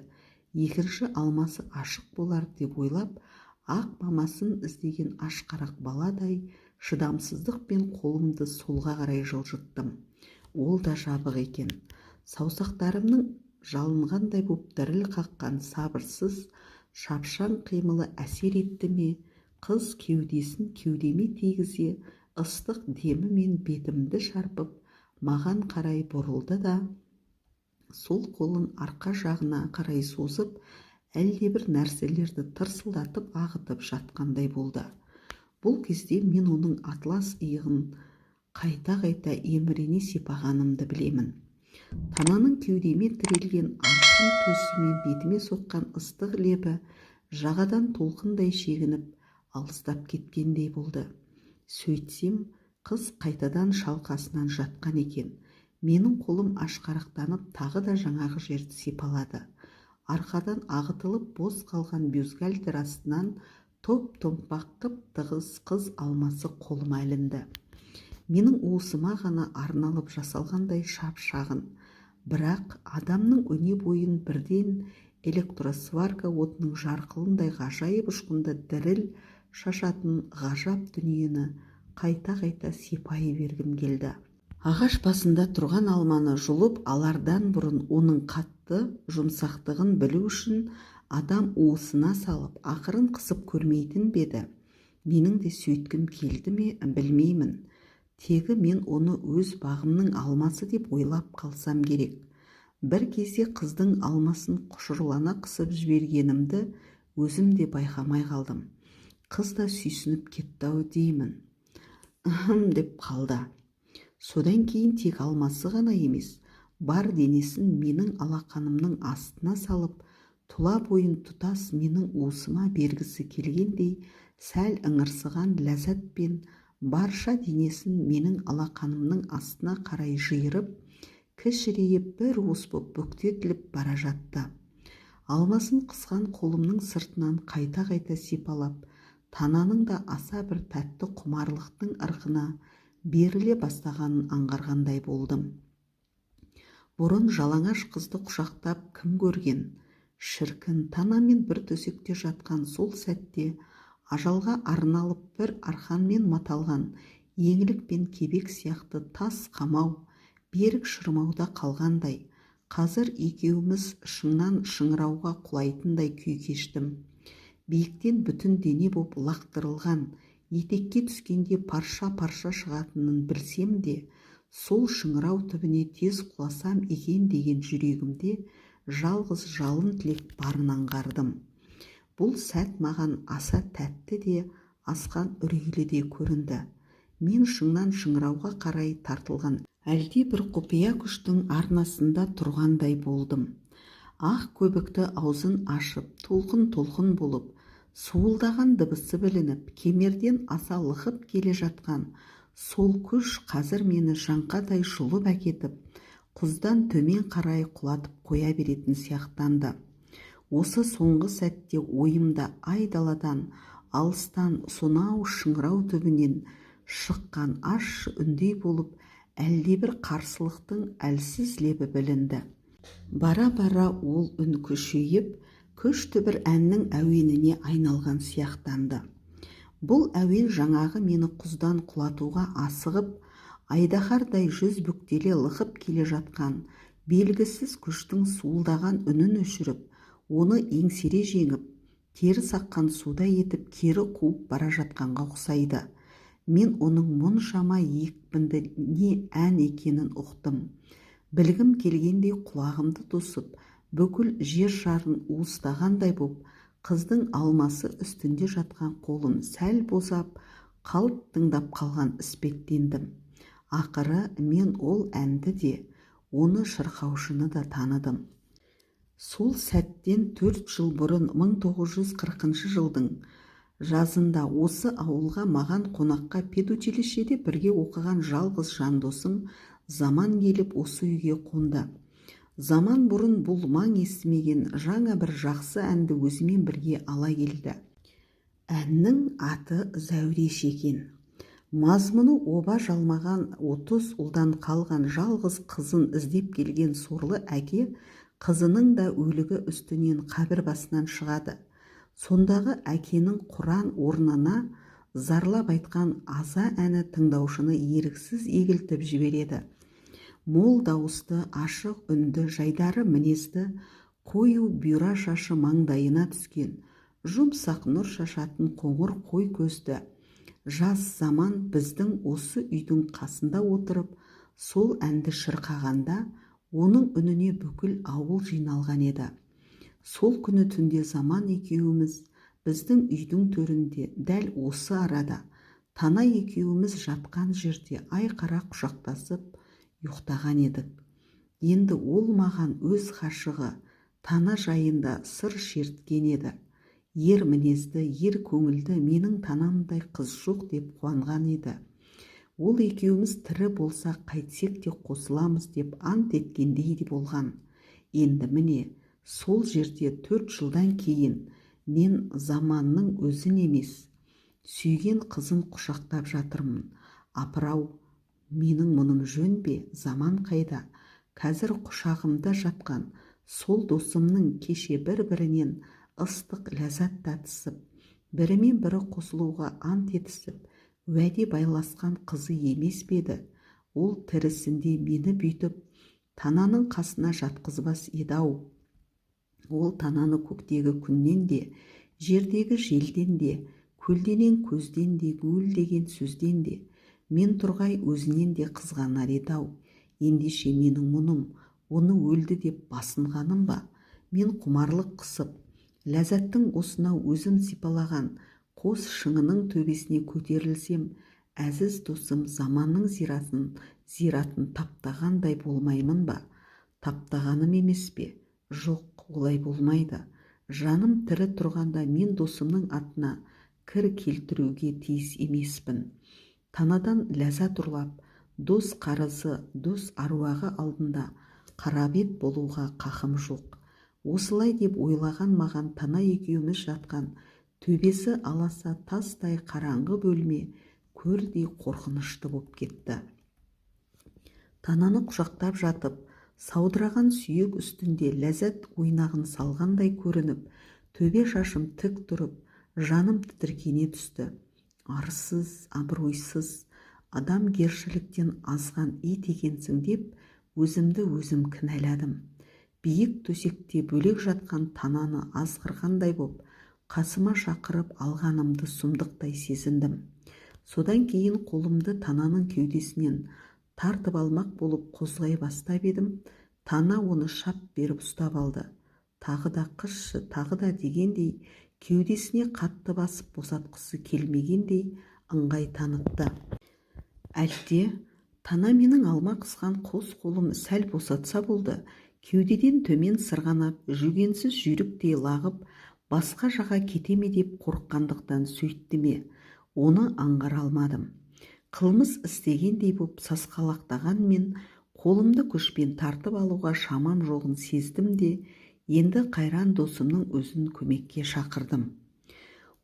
Екінші алмасы ашық болар деп ойлап, ақ мамасын іздеген ашқарақ баладай шыдамсыздықпен қолымды солға қарай жылжыттым. Ол да жабық екен. Саусақтарымның жалынғандай боп діріл қаққан сабырсыз, шапшаң қимылы әсер етті ме, қыз кеудесін кеудеме тигізе, ыстық демімен бетімді шарпып, маған қарай бұрылды да, сол қолын арқа жағына қарай созып, әлдебір нәрселерді тырсылдатып ағытып жатқандай болды. Бұл кезде мен оның атлас иығын қайта-қайта емірене сипағанымды білемін. Тананың кеудеме тірелген аршын төсімен бетіме соққан ыстық лебі жағадан толқындай шегініп, алыстап кеткендей болды. Сөйтсем, қыз қайтадан шалқасынан жатқан екен. Менің қолым ашқарақтанып, тағы да жаңағы жерді сипалады. Арқадан ағытылып бос қалған бюстгальтер астынан топ-томпақ қып-тығыз қыз алмасы қолыма ілінді. Менің уысыма ғана арналып жасалғандай шап-шағын, бірақ адамның өне бойын бірден электросварка отының жарқылындай ғажайып ұшқынды діріл шашатын ғажап дүниені қайта-қайта сипай бергім келді. Ағаш басында тұрған алманы жұлып алардан бұрын оның қатты жұмсақтығын білу үшін адам уысына салып, ақырын қысып көрмейтін беді. Менің де сөйткім келді ме, білмеймін. Тегі мен оны өз бағымның алмасы деп ойлап қалсам керек. Бір кезде қыздың алмасын құшырлана қысып жібергенімді өзім де байқамай қалдым. Қыз да сүйсініп кетті-ау деймін. Деп қалды. Содан кейін тек алмасы ғана емес, бар денесін менің алақанымның астына салып, тұла бойын тұтас менің уысыма бергісі келгендей, сәл ыңырсыған ләззатпен барша денесін менің алақанымның астына қарай жиырып, кішірейіп бір уыс боп бүктетіліп бара жатты. Алмасын қысқан қолымның сыртынан қайта-қайта сипалап, тананың да аса бір тәтті құмарлықтың ырқына беріле бастағанын аңғарғандай болдым. Бұрын жалаңаш қызды құшақтап кім көрген? Шіркін, танамен бір төсекте жатқан сол сәтте ажалға арналып бір арқанмен маталған еңлік пен кебек сияқты тас қамау, берік шырмауда қалғандай, қазір екеуміз шыңнан шыңырауға құлайтындай күй кештім. Биіктен бүтін дене боп лақтырылған, етекке түскенде парша-парша шығатынын білсем де, сол шыңырау түбіне тез құласам екен деген жүрегімде жалғыз жалын тілек барын аңғардым. Бұл сәт маған аса тәтті де, асқан үрейлі де көрінді. Мен шыңнан шыңырауға қарай тартылған әлде бір құпия күштің арнасында тұрғандай болдым. Ақ көбікті аузын ашып, толқын-толқын болып, суылдаған дыбысы білініп, кемерден аса лықып келе жатқан сол күш қазір мені жаңқадай жұлып әкетіп, құздан төмен қарай құлатып қоя беретін сияқтанды. Осы соңғы сәтте ойымда айдаладан, алыстан, сонау шыңырау түбінен шыққан ащы үндей болып, әлдебір қарсылықтың әлсіз лебі білінді. Бара-бара ол үн күшейіп, күшті бір әннің әуеніне айналған сияқтанды. Бұл әуен жаңағы мені құздан құлатуға асығып, айдаһардай жүз бүктеле лықып келе жатқан белгісіз күштің суылдаған үнін өшіріп, оны еңсере жеңіп, теріс аққан судай етіп кері қуып бара жатқанға ұқсайды. Мен оның мұншама екпінді не ән екенін ұқтым. Білгім келгендей құлағымды тосып, бүкіл жер шарын уыстағандай боп, қыздың алмасы үстінде жатқан қолын сәл босап, қалт тыңдап қалған іспеттендім. Ақыры мен ол әнді де, оны шырқаушыны да таныдым. Сол сәттен 4 жыл бұрын 1940 жылдың жазында осы ауылға маған қонаққа педучилищеде бірге оқыған жалғыз жандосым Заман келіп осы үйге қонды. Заман бұрын бұл маң естімеген жаңа бір жақсы әнді өзімен бірге ала келді. Әннің аты Зәуреш екен. Мазмұны оба жалмаған 30 ұлдан қалған жалғыз қызын іздеп келген сорлы әке қызының да өлігі үстінен қабір басынан шығады. Сондағы әкенің Құран орнына зарлап айтқан аза әні тыңдаушыны еріксіз егілтіп жібереді. Мол дауысты, ашық үнді, жайдары мінезді, қою бұйра шашы маңдайына түскен, жұмсақ нұр шашатын қоңыр қой көзді жас Заман біздің осы үйдің қасында отырып, сол әнді шырқағанда, оның үніне бүкіл ауыл жиналған еді. Сол күні түнде Заман екеуміз біздің үйдің төрінде, дәл осы арада, Тана екеуміз жатқан жерде айқара құшақтасып ұйықтаған едік. Енді ол маған өз ғашығы Тана жайында сыр шерткен еді. Ер мінезді, ер көңілді менің танамдай қыз жоқ деп қуанған еді. Ол екеуміз тірі болса қайтсек те қосыламыз деп ант еткендей де болған. Енді міне, сол жерде 4 жылдан кейін мен Заманның өзін емес, сүйген қызын құшақтап жатырмын. Апырау, менің мұным жөн бе? Заман қайда? Қазір құшағымда жатқан сол досымның кеше бір-бірінен ыстық ләззат татысып, бірімен бірі қосылуға ант етісіп, уәде байласқан қызы емес пе еді? Ол тірісінде мені бүйтіп Тананың қасына жатқызбас еді-ау. Ол Тананы көктегі күннен де, жердегі желден де, көлденең көзден де, гуілдеген сөзден де, Мен тұрғай өзінен де қызғанар еді-ау. Ендеше менің мұным, оны өлді деп басынғаным ба? Мен құмарлық қысып, ләззаттың осынау өзім сипалаған қос шыңының төбесіне көтерілсем, әзіз досым заманның зиратын таптағандай болмаймын ба? Таптағаным емес пе? Жоқ, олай болмайды. Жаным тірі тұрғанда мен досымның атына кір келтіруге тиіс емеспін. Танадан ләззат ұрлап, дос қарызы, дос аруағы алдында қарабет болуға қақым жоқ. Осылай деп ойлаған маған Тана екеуміз жатқан төбесі аласа тастай қараңғы бөлме көрдей қорқынышты боп кетті. Тананы құшақтап жатып, саудыраған сүйек үстінде ләззат ойнағын салғандай көрініп, төбе шашым тік тұрып, жаным тітіркене түсті. Арсыз, абыройсыз, адамгершіліктен азған ит екенсің деп өзімді өзім кінәладым. Биік төсекте бөлек жатқан Тананы азғырғандай боп, қасыма шақырып алғанымды сұмдықтай сезіндім. Содан кейін қолымды Тананың кеудесінен тартып алмақ болып қозғай бастап едім, Тана оны шап беріп ұстап алды. Тағы да қысшы, тағы да дегендей, кеудесіне қатты басып босатқысы келмегендей ыңғай танытты. Әлде Тана менің алма қысқан қос қолым сәл босатса болды, кеудеден төмен сырғанап, жүгенсіз жүйріктей лағып, басқа жақа кетеме деп қорыққандықтан сөйтті ме? Оны аңғара алмадым. Қылмыс істегендей боп сасқалақтағанмен, қолымды күшпен тартып алуға шамам жоғын сездім де, енді қайран досымның өзін көмекке шақырдым.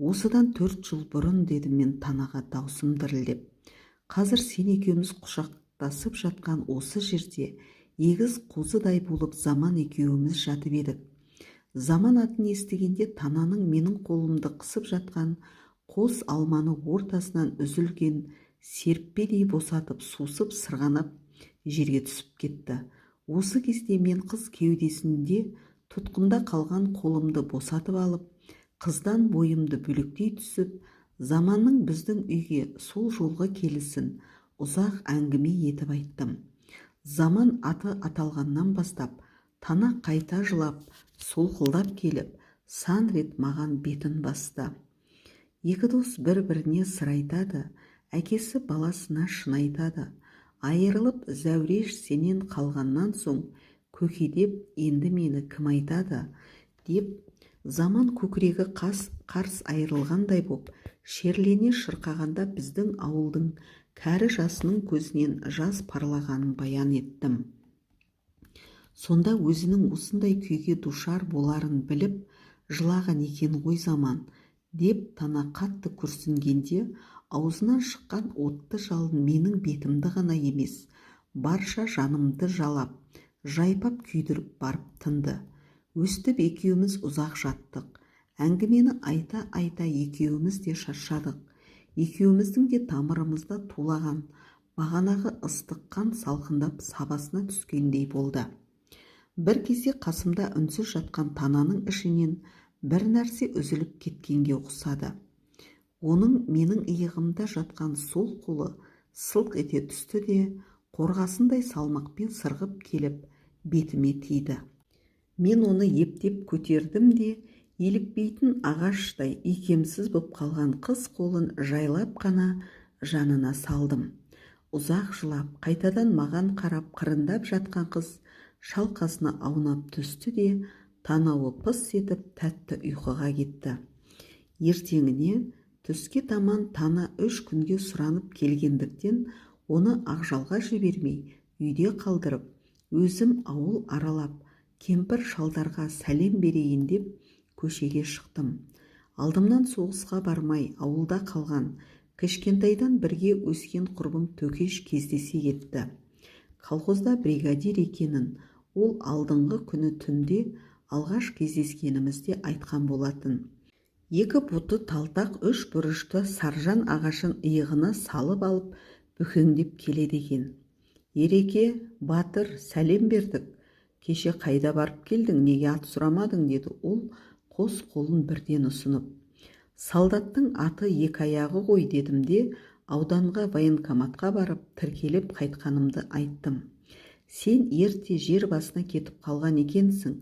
Осыдан 4 жыл бұрын, дедім мен Танаға даусым дірілдеп. Қазір сен екеуміз құшақтасып жатқан осы жерде егіз қозыдай болып Заман екеуміз жатып едік. Заман атын естігенде Тананың менің қолымды қысып жатқан қос алманы ортасынан үзілген серппедей босатып, сусып, сырғанап жерге түсіп кетті. Осы кезде мен қыз кеудесінде тұтқында қалған қолымды босатып алып, қыздан бойымды бөлектей түсіп, Заманның біздің үйге сол жолға келісін ұзақ әңгіме етіп айттым. Заман аты аталғаннан бастап, Тана қайта жылап, солқылдап келіп, сан рет маған бетін басты. Екі дос бір-біріне сыр айтады, әкесі баласына шын айтады. Айырылып зәуреш сенен қалғаннан соң, көкедеп енді мені кім айтады, деп Заман көкірегі қарс айырылғандай боп, шерлене шырқағанда біздің ауылдың кәрі жасының көзінен жас парлағанын баян еттім. Сонда өзінің осындай күйге душар боларын біліп, жылаған екен ғой Заман, деп Тана қатты күрсінгенде, аузынан шыққан отты жалын менің бетімді ғана емес, барша жанымды жалап, жайпап күйдіріп барып тынды. Өстіп екеуміз ұзақ жаттық. Әңгімені айта-айта екеуміз де шаршадық. Екеуміздің де тамырымызда тулаған, бағанағы ыстық қан салқындап сабасына түскендей болды. Бір кезде қасымда үнсіз жатқан Тананың ішінен бір нәрсе үзіліп кеткенге ұқсады. Оның менің иығымда жатқан сол қолы сылқ ете түсті де, қорғасындай салмақпен сырғып келіп, бетіме тиді. Мен оны ептеп көтердім де, елікпейтін ағаштай икемсіз боп қалған қыз қолын жайлап қана жанына салдым. Ұзақ жылап, қайтадан маған қарап қырындап жатқан қыз шалқасына аунап түсті де, танауы пыс етіп тәтті ұйқыға кетті. Ертеңіне түске таман Тана 3 күнге сұранып келгендіктен, оны ақжалға жібермей, үйде қалдырып, өзім ауыл аралап, кемпір шалдарға сәлем берейін деп көшеге шықтым. Алдымнан соғысқа бармай ауылда қалған, кішкентайдан бірге өскен құрбым Төкеш кездесе кетті. Колхозда бригадир екенін ол алдыңғы күні түнде алғаш кездескенімізде айтқан болатын. 2 бұты талтақ 3 бұрышты саржан ағашын иығына салып алып бүкеңдеп келеді екен. Ереке, батыр, сәлем бердік. Кеше қайда барып келдің, неге ат сұрамадың, деді ол қос қолын бірден ұсынып. Солдаттың аты 2 аяғы ғой, дедім де, Ауданға военкоматқа барып тіркеліп қайтқанымды айттым. Сен ерте жер басына кетіп қалған екенсің.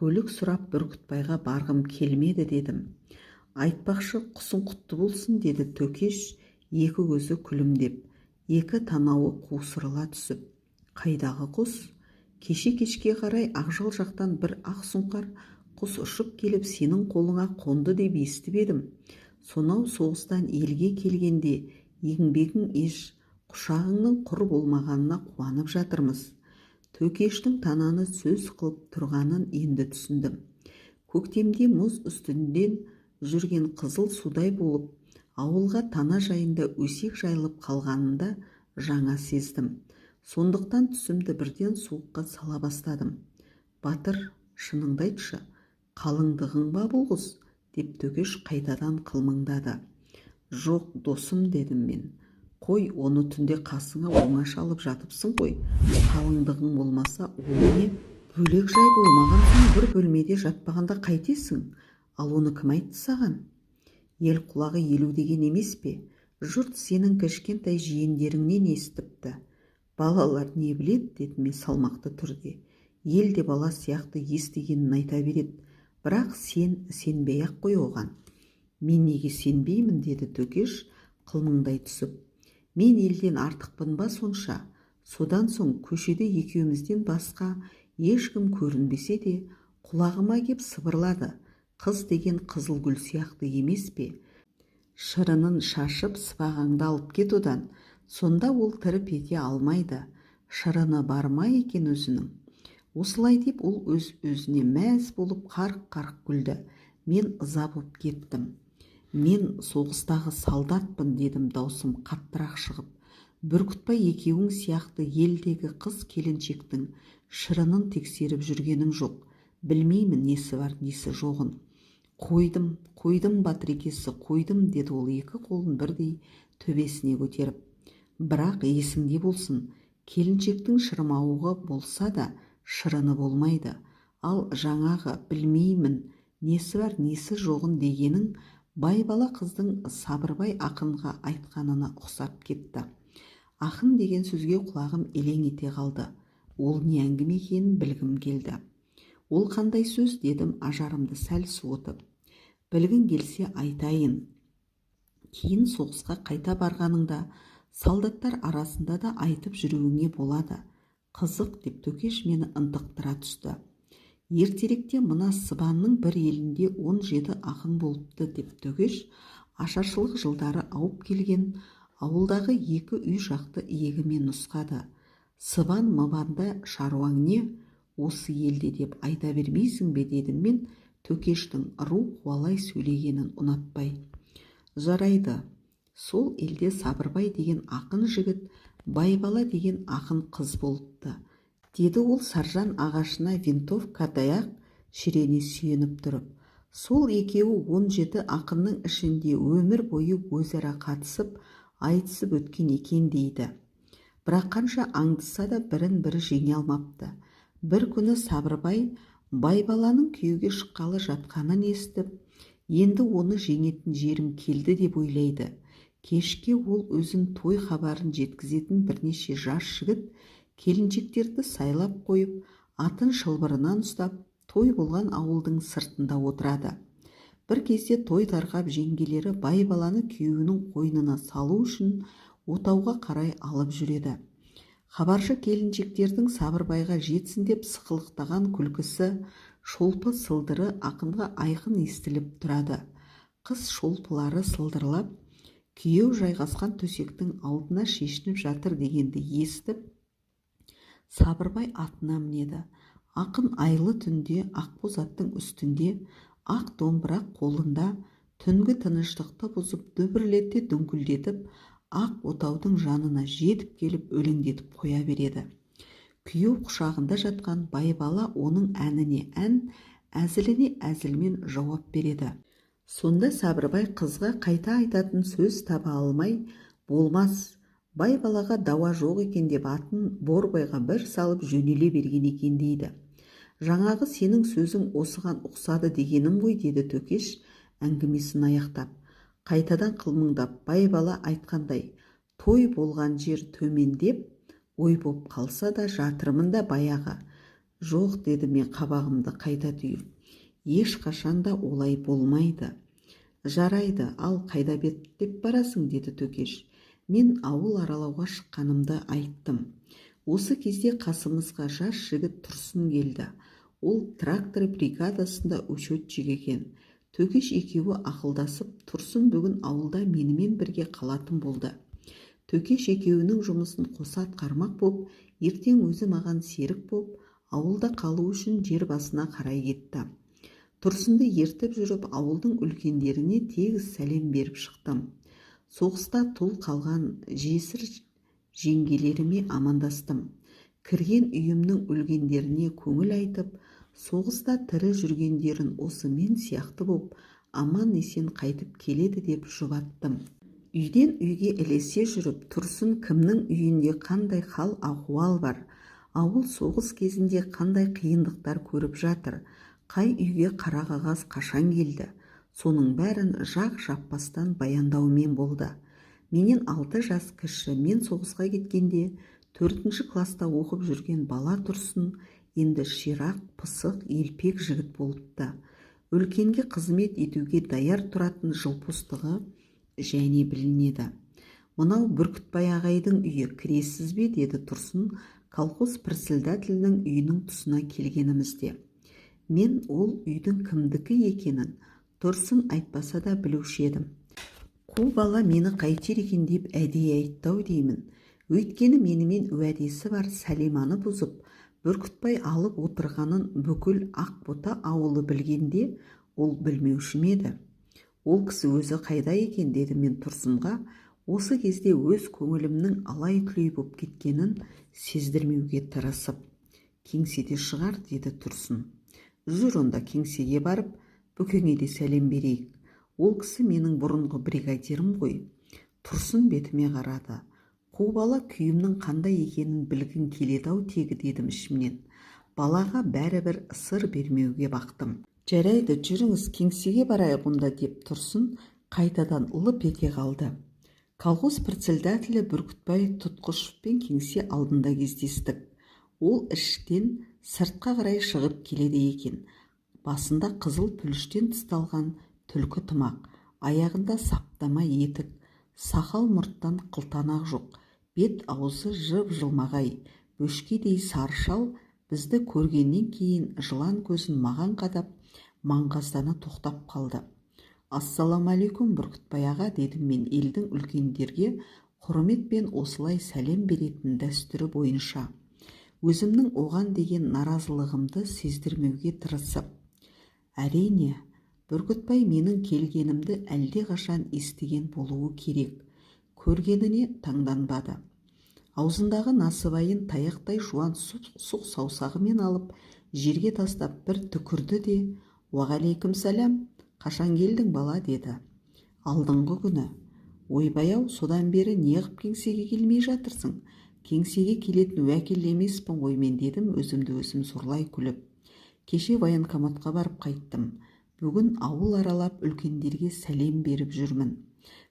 Көлік сұрап Бүркітбайға барғым келмеді дедім. Айтпақшы құсың құтты болсын деді Төкеш, екі көзі күлімдеп, екі танауы қусырыла түсіп. Қайдағы құс? Кеше-кешке қарай Ақжал жақтан бір ақ сұңқар құс ұшып келіп сенің қолыңа қонды деп естіп едім. Сонау соғыстан елге келгенде еңбегің еш, құшағыңның құр болмағанына қуанып жатырмыз. Төкештің тананы сөз қылып тұрғанын енді түсіндім. Көктемде мұз үстінден жүрген қызыл судай болып, ауылға тана жайында өсек жайылып қалғанында жаңа сездім. Сондықтан түсімді бірден суыққа сала бастадым. Батыр, шыныңды айтшы, қалыңдығың ба бұл қыз? Деп Төкеш қайтадан қылмыңдады. Жоқ, досым, дедім мен. Қой, оны түнде қасыңа оңаша алып жатыпсың ғой. Қалыңдығың болмаса, ол не? Бөлек жай болмаған соң бір бөлмеде жатпағанда қайтесің? Ал оны кім айтты саған? Ел құлағы елу деген емес пе? Жұрт сенің кішкентай жиендеріңнен естіпті. Балалар не білет, дедім мен салмақты түрде. Ел де бала сияқты естігенін айта береді. Бірақ сен сенбей-ақ қой оған. Мен неге сенбеймін, деді Төкеш қылмыңдай түсіп. Мен елден артықпын ба сонша? Содан соң көшеде екеумізден басқа ешкім көрінбесе де құлағыма кеп сыбырлады. Қыз деген қызыл гүл сияқты емес пе? Шырынын шашып сыбағаңды алып кет одан. Сонда ол тіріп ете алмайды. Шырыны бар ма екен өзінің? Осылай деп ол өз-өзіне мәз болып қарқ-қарқ күлді. Мен ыза боп кеттім. Мен соғыстағы солдатпын, дедім даусым қаттырақ шығып. Бүркітбай екеуің сияқты елдегі қыз келіншектің шырынын тексеріп жүргенім жоқ. Білмеймін несі бар, несі жоғын. Қойдым батырекесі, қойдым, деді ол екі қолын бірдей төбесіне көтеріп. Бірақ есіңде болсын, келіншектің шырмауығы болса да шырыны болмайды. Ал жаңағы білмеймін несі бар, несі жоғын дегенің байбала қыздың Сабырбай ақынға айтқанына ұқсап кетті. Ақын деген сөзге құлағым елең ете қалды. Ол не әңгіме екенін білгім келді. Ол қандай сөз, дедім ажарымды сәл суытып. Білгің келсе айтайын. Кейін соғысқа қайта барғаныңда солдаттар арасында да айтып жүруіңе болады. Қызық, деп Төкеш мені ынтықтыра түсті. Ертеректе мына Сыбанның бір елінде 17 ақын болыпты, деп Төкеш ашаршылық жылдары ауып келген ауылдағы екі үй жақты иегімен нұсқады. Сыбан мыбанда шаруаң не? Осы елде деп айта бермейсің бе, дедім мен Төкештің ру қуалай сөйлегенін ұнатпай. Жарайды, сол елде Сабырбай деген ақын жігіт, Байбала деген ақын қыз болыпты, деді ол саржан ағашына винтовка таяқ шірене сүйеніп тұрып. Сол екеуі 17 ақынның ішінде өмір бойы өзара қатысып, айтысып өткен екен дейді. Бірақ қанша аңдыса да бірін-бірі жеңе алмапты. Бір күні Сабырбай Байбаланың күйеуге шыққалы жатқанын естіп, енді оны жеңетін жерім келді деп ойлайды. Кешке ол өзін той хабарын жеткізетін бірнеше жас жігіт келіншектерді сайлап қойып, атын шылбырынан ұстап, той болған ауылдың сыртында отырады. Бір кезде той тарқап жеңгелері Байбаланы күйеуінің қойнына салу үшін отауға қарай алып жүреді. Хабаршы келіншектердің Сабырбайға жетсін деп сықылықтаған күлкісі, шолпы сылдыры ақынға айқын естіліп тұрады. Қыз шолпылары сылдырлап, күйеу жайғасқан төсектің алдына шешініп жатыр дегенді естіп, Сабырбай атына мінеді. Ақын айлы түнде ақбоз аттың үстінде, ақ домбыра қолында, түнгі тыныштықты бұзып дүбірлете дүңкілдетіп, ақ отаудың жанына жетіп келіп өлеңдетіп қоя береді. Күйеу құшағында жатқан Байбала оның әніне ән, әзіліне әзілмен жауап береді. Сонда Сабырбай қызға қайта айтатын сөз таба алмай, болмас, Байбалаға дауа жоқ екен деп атын Борбайға бір салып жөнеле берген екен дейді. Жаңағы сенің сөзің осыған ұқсады дегенім ғой, деді Төкеш әңгімесін аяқтап. Қайтадан қылмыңдап, Байбала айтқандай, той болған жер төмендеп, ой боп қалса да жатырмын да баяғы. Жоқ, деді мен қабағымды қайта түйіп. Ешқашанда олай болмайды. Жарайды, ал қайда беттеп барасың, деді Төкеш. Мен ауыл аралауға шыққанымды айттым. Осы кезде қасымызға жас жігіт Тұрсын келді. Ол трактор бригадасында учетчик екен. Төкеш екеуі ақылдасып, Тұрсын бүгін ауылда менімен бірге қалатын болды. Төкеш екеуінің жұмысын қоса атқармақ боп, ертең өзі маған серік боп, ауылда қалу үшін жер басына қарай кетті. Тұрсынды ертіп жүріп, ауылдың үлкендеріне тегіс сәлем беріп шықтым. Соғыста тұл қалған жесір жеңгелеріме амандастым. Кірген үйімнің өлгендеріне көңіл айтып, соғыста тірі жүргендерін осы мен сияқты боп, аман есен қайтып келеді деп жұбаттым. Үйден үйге ілесе жүріп, Тұрсын кімнің үйінде қандай хал ахуал бар, ауыл соғыс кезінде қандай қиындықтар көріп жатыр, қай үйге қара қағаз қашан келді, соның бәрін жақ жаппастан баяндаумен болды. Менен 6 жас кіші, мен соғысқа кеткенде 4-ші класста оқып жүрген бала Тұрсын енді ширақ, пысық, елпек жігіт болыпты. Үлкенге қызмет етуге даяр тұратын жылпостығы және білінеді. Мынау Бүркітбай ағайдың үйі, кіресіз бе, деді Тұрсын колхоз председателінің үйінің тұсына келгенімізде. Мен ол үйдің кімдікі екенін Тұрсын айтпаса да білуші едім. Қу бала мені қайтер екен деп әдейі айттау деймін. Өйткені менімен уәдесі бар Сәлиманы бұзып, Бүркітбай алып отырғанын бүкіл Ақбота ауылы білгенде, ол білмеуші ме еді. Ол кісі өзі қайда екен, деді мен Тұрсынға, осы кезде өз көңілімнің алай-түлей боп кеткенін сездірмеуге тырысып. Кеңседе шығар, деді Тұрсын. Жүр онда кеңсеге барып, Бүкеңе де сәлем берейік. Ол кісі менің бұрынғы бригадирім ғой. Тұрсын бетіме қарады. Қу бала күйімнің қандай екенін білгің келеді-ау тегі, дедім ішімнен. Балаға бәрібір сыр бермеуге бақтым. Жарайды, жүріңіз, кеңсеге барайық онда, деп Тұрсын қайтадан лып ете қалды. Колхоз председателі Бүркітбай Тұтқышевпен кеңсе алдында кездестік. Ол іштен сыртқа қарай шығып келеді екен. Басында қызыл пүліштен тысталған түлкі тымақ, аяғында саптама етік, сақал мұрттан қылтанақ жоқ, бет аузы жып-жылмағай, бөшкедей сары шал бізді көргеннен кейін жылан көзін маған қадап, маңғаздана тоқтап қалды. Ассаламалейкум, Бүркітбай аға, дедім мен елдің үлкендерге құрметпен осылай сәлем беретін дәстүрі бойынша. Өзімнің оған деген наразылығымды сездірмеуге тырысып. Әрине, Бүркітбай менің келгенімді әлде қашан естіген болуы керек. Көргеніне таңданбады. Аузындағы насыбайын таяқтай жуан сұқ саусағымен алып, жерге тастап бір түкірді де, «Уағалейкум сәлем, қашан келдің бала?» деді. «Алдыңғы күні». «Ойбай-ау, содан бері неғып кеңсеге келмей жатырсың? Кеңсеге келетін уәкіл емеспін ғой мен», дедім өзімді өзім сорлай күліп. «Кеше военкоматқа барып қайттым. Бүгін ауыл аралап үлкендерге сәлем беріп жүрмін».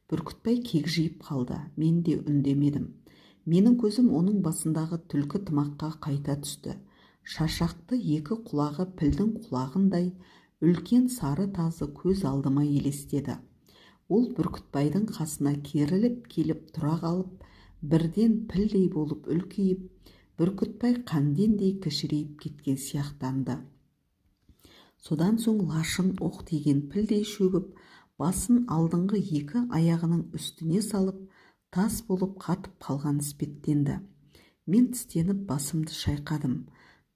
Бүркітбай кегжиіп қалды. Мен де үндемедім. Менің көзім оның басындағы түлкі тымаққа қайта түсті. Шашақты екі құлағы пілдің құлағындай үлкен сары тазы көз алдыма елестеді. Ол Бүркітбайдың қасына керіліп келіп тұра қалып, бірден пілдей болып үлкейіп, Бүркітбай қандендей кішірейіп кеткен сияқтанды. Содан соң лашын оқ тиген пілдей шөгіп, басын алдыңғы екі аяғының үстіне салып, тас болып қатып қалған іспеттенді. Мен тістеніп басымды шайқадым.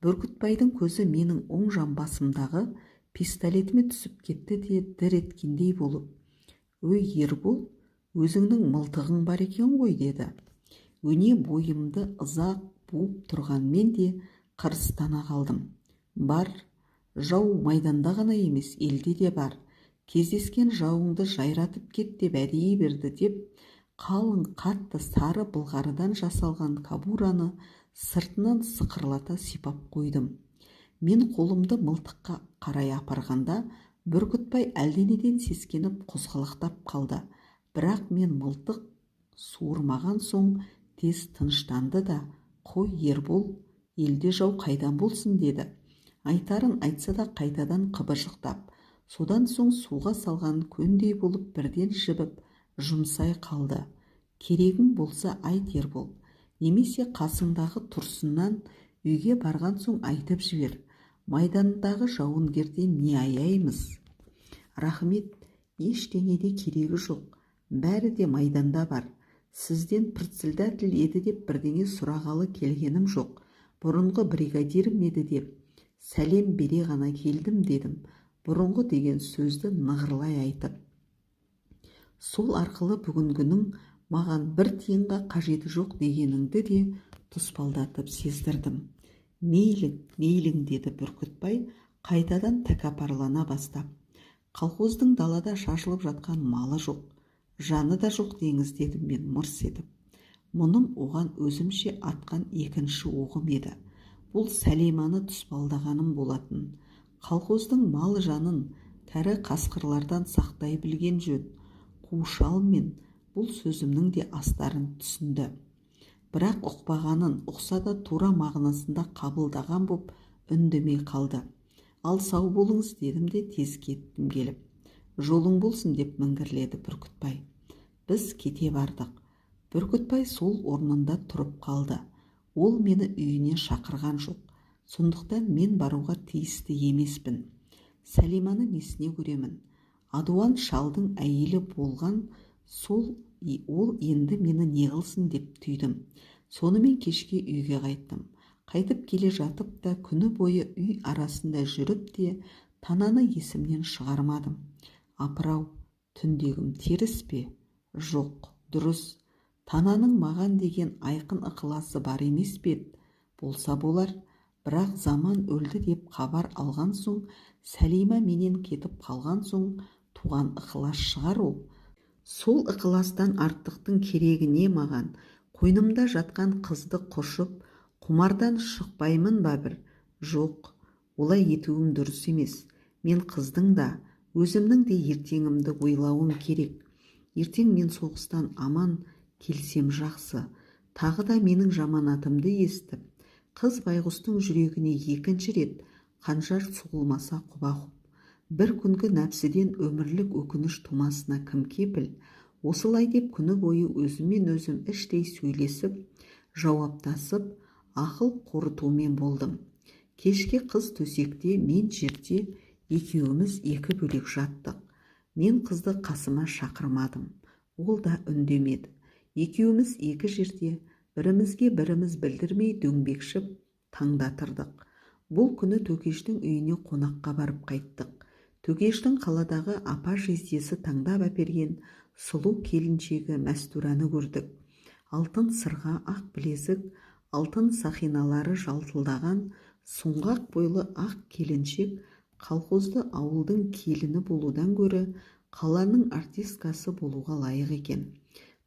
Бүркітбайдың көзі менің оң жамбасымдағы пистолетіме түсіп кетті де дір еткендей болып, «Өй, Ербол, өзіңнің мылтығың бар екен ғой», деді. Өне бойымды ұзақ буып тұрған мен де қырыстана қалдым. «Бар, жау майданда ғана емес, елде де бар. Кездескен жауыңды жайратып кет» деп әдейі берді, деп қалың қатты сары былғарыдан жасалған кабураны сыртынан сықырлата сипап қойдым. Мен қолымды мылтыққа қарай апарғанда, Бүркітбай әлденеден сескеніп қозғалақтап қалды. Бірақ мен мылтық суырмаған соң тез тыныштанды да, қой Ербол, елде жау қайдан болсын деді. Айтарын айтса да қайтадан қыбыржықтап, содан соң суға салған көндей болып бірден жібіп, жұмсай қалды. Керегің болса айт Ербол, немесе қасыңдағы Тұрсыннан үйге барған соң айтып жібер. Майдандағы жауынгерден не аяймыз? Рахмет, ештеңеде керегі жоқ. Бәрі де майданда бар. Сізден председатель еді деп бірдеңе сұрағалы келгенім жоқ. Бұрынғы бригадирім еді деп сәлем бере ғана келдім дедім. Бұрынғы деген сөзді нығырлай айтып. Сол арқылы бүгінгінің маған бір тиынға қажеті жоқ дегеніңді де тұспалдатып сездірдім. Мейлің деді Бүркітбай қайтадан тәкаппарлана бастап. Колхоздың далада шашылып жатқан малы жоқ, жаны да жоқ деңіз дедім мен мырс етіп. Мұным оған өзімше атқан екінші оғым еді. Бұл Сәлиманы тұспалдағаным болатын. Колхоздың мал жанын кәрі қасқырлардан сақтай білген жөн. Қушал мен бұл сөзімнің де астарын түсінді. Бірақ ұқпағанын, ұқса да тура мағынасында қабылдаған боп үндемей қалды. Ал сау болыңыз дедім де тез кеттім келіп. Жолың болсын деп міңгірледі Бүркітбай. Біз кете бардық. Бүркітбай сол орнында тұрып қалды. Ол мені үйіне шақырған жоқ. Сондықтан мен баруға тиісті емеспін. Сәлиманы несіне көремін? Адуан шалдың әйелі болған ол енді мені не қылсын деп түйдім. Сонымен кешке үйге қайттым. Қайтып келе жатып та күні бойы үй арасында жүріп те тананы есімнен шығармадым. Апырау, түндегім теріс пе? Жоқ, дұрыс. Тананың маған деген айқын ықыласы бар емес пе? Болса болар, бірақ заман өлді деп хабар алған соң, Сәлима менен кетіп қалған соң туған ықылас шығар ол. Сол ықыластан артықтың керегі не маған? Қойнымда жатқан қызды құшып, құмардан шықпаймын ба бір? Жоқ, олай етуім дұрыс емес. Мен қыздың да, өзімнің де ертеңімді ойлауым керек. Ертең мен соғыстан аман келсем жақсы. Тағы да менің жаманатымды естіп, қыз байғұстың жүрегіне екінші рет қанжар сұғылмаса құба-құп. Бір күнгі нәпсіден өмірлік өкініш тумасына кім кепіл? Осылай деп күні бойы өзіммен өзім іштей сөйлесіп, жауаптасып, ақыл қорытумен болдым. Кешке қыз төсекте, мен жерде, екеуміз екі бөлек жаттық. Мен қызды қасыма шақырмадым. Ол да үндемеді. Екеуміз екі жерде, бірімізге біріміз білдірмей дөңбекшіп таңдатырдық. Бұл күні Төкештің үйіне қонаққа барып қайттық. Төкештің қаладағы апа жездесі таңдап әперген сұлу келіншегі Мәстураны көрдік. Алтын сырға, ақ білезік, алтын сақиналары жалтылдаған сұңғақ бойлы ақ келіншек колхозды ауылдың келіні болудан гөрі қаланың артисткасы болуға лайық екен.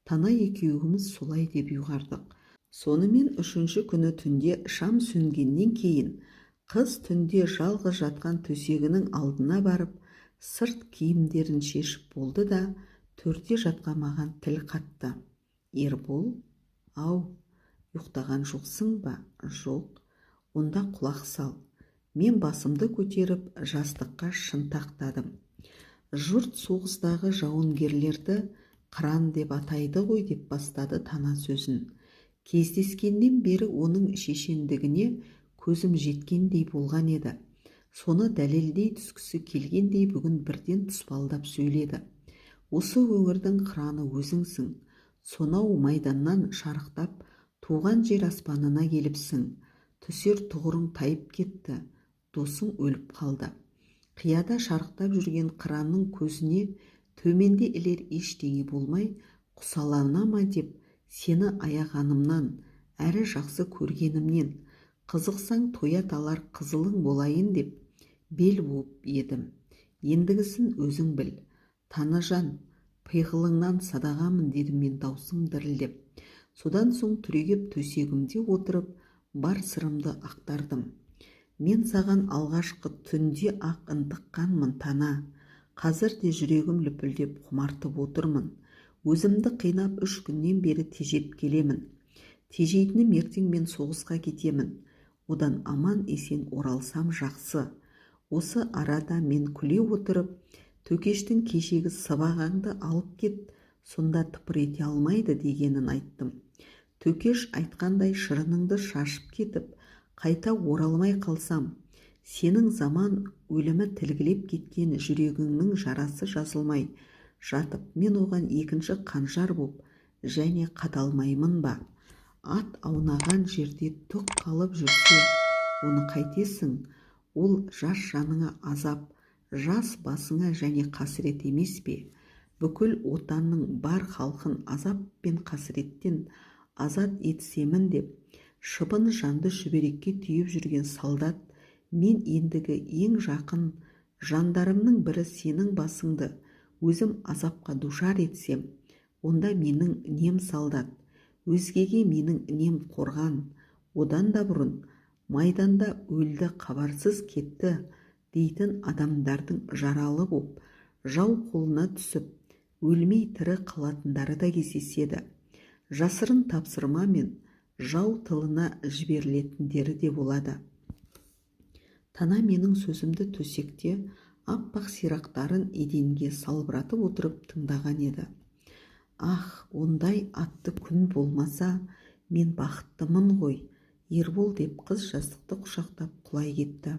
Тана екеуіміз солай деп ұйғардық. Сонымен үшінші күні түнде шам сөнгеннен кейін қыз түнде жалғыз жатқан төсегінің алдына барып, сырт киімдерін шешіп болды да, төрде жатқан маған тіл қатты. Ербол, ау, ұйықтаған жоқсың ба? Жоқ. Онда құлақ сал. Мен басымды көтеріп жастыққа шынтақтадым. Жұрт соғыстағы жауынгерлерді қыран деп атайды ғой деп бастады Тана сөзін. Кездескеннен бері оның шешендігіне көзім жеткендей болған еді. Соны дәлелдей түскісі келгендей бүгін бірден тұспалдап сөйледі. Осы өңірдің қыраны өзіңсің. Сонау майданнан шарықтап, туған жер аспанына келіпсің. Түсер тұғырың тайып кетті. Досың өліп қалды. Қияда шарықтап жүрген қыранның көзіне төменде ілер ештеңе болмай, құсалана ма деп сені аяғанымнан, әрі жақсы көргенімнен, қызықсаң тоя талар қызылың болайын деп бел буып едім. Ендігісін өзің біл. Танажан, пиғылыңнан садағамын дедім мен даусым дірілдеп. Содан соң түрегеп төсегімде отырып, бар сырымды ақтардым. Мен саған алғашқы түнде ақ ынтыққанмын Тана. Қазір де жүрегім лүпілдеп құмартып отырмын. Өзімді қинап 3 күннен бері тежеп келемін. Тежейтінім ертең мен соғысқа кетемін. Одан аман есен оралсам жақсы. Осы арада мен күле отырып, Төкештің кешегі сыбағаңды алып кет, сонда тыпыр ете алмайды дегенін айттым. Төкеш айтқандай шырыныңды шашып кетіп, қайта оралмай қалсам, сенің заман өлімі тілгілеп кеткен жүрегіңнің жарасы жазылмай жатып, мен оған екінші қанжар боп және қадалмаймын ба? Ат аунаған жерде түк қалып жүрсе, оны қайтесің? Ол жас жаныңа азап, жас басыңа және қасірет емес пе? Бүкіл отанның бар халқын азап пен қасіреттен азат етсемін деп, шыбын жанды шүберекке түйіп жүрген солдат, мен ендігі ең жақын жандарымның бірі сенің басыңды өзім азапқа душар етсем, онда менің нем солдат, өзгеге менің нем қорған. Одан да бұрын майданда өлді, хабарсыз кетті дейтін адамдардың жаралы боп, жау қолына түсіп, өлмей тірі қалатындары да кездеседі. Жасырын тапсырмамен жау тылына жіберілетіндері де болады. Тана менің сөзімді төсекте аппақ сирақтарын еденге салбыратып отырып тыңдаған еді. Ах, ондай атты күн болмаса, мен бақыттымын ғой, Ербол деп қыз жастықты құшақтап құлай кетті.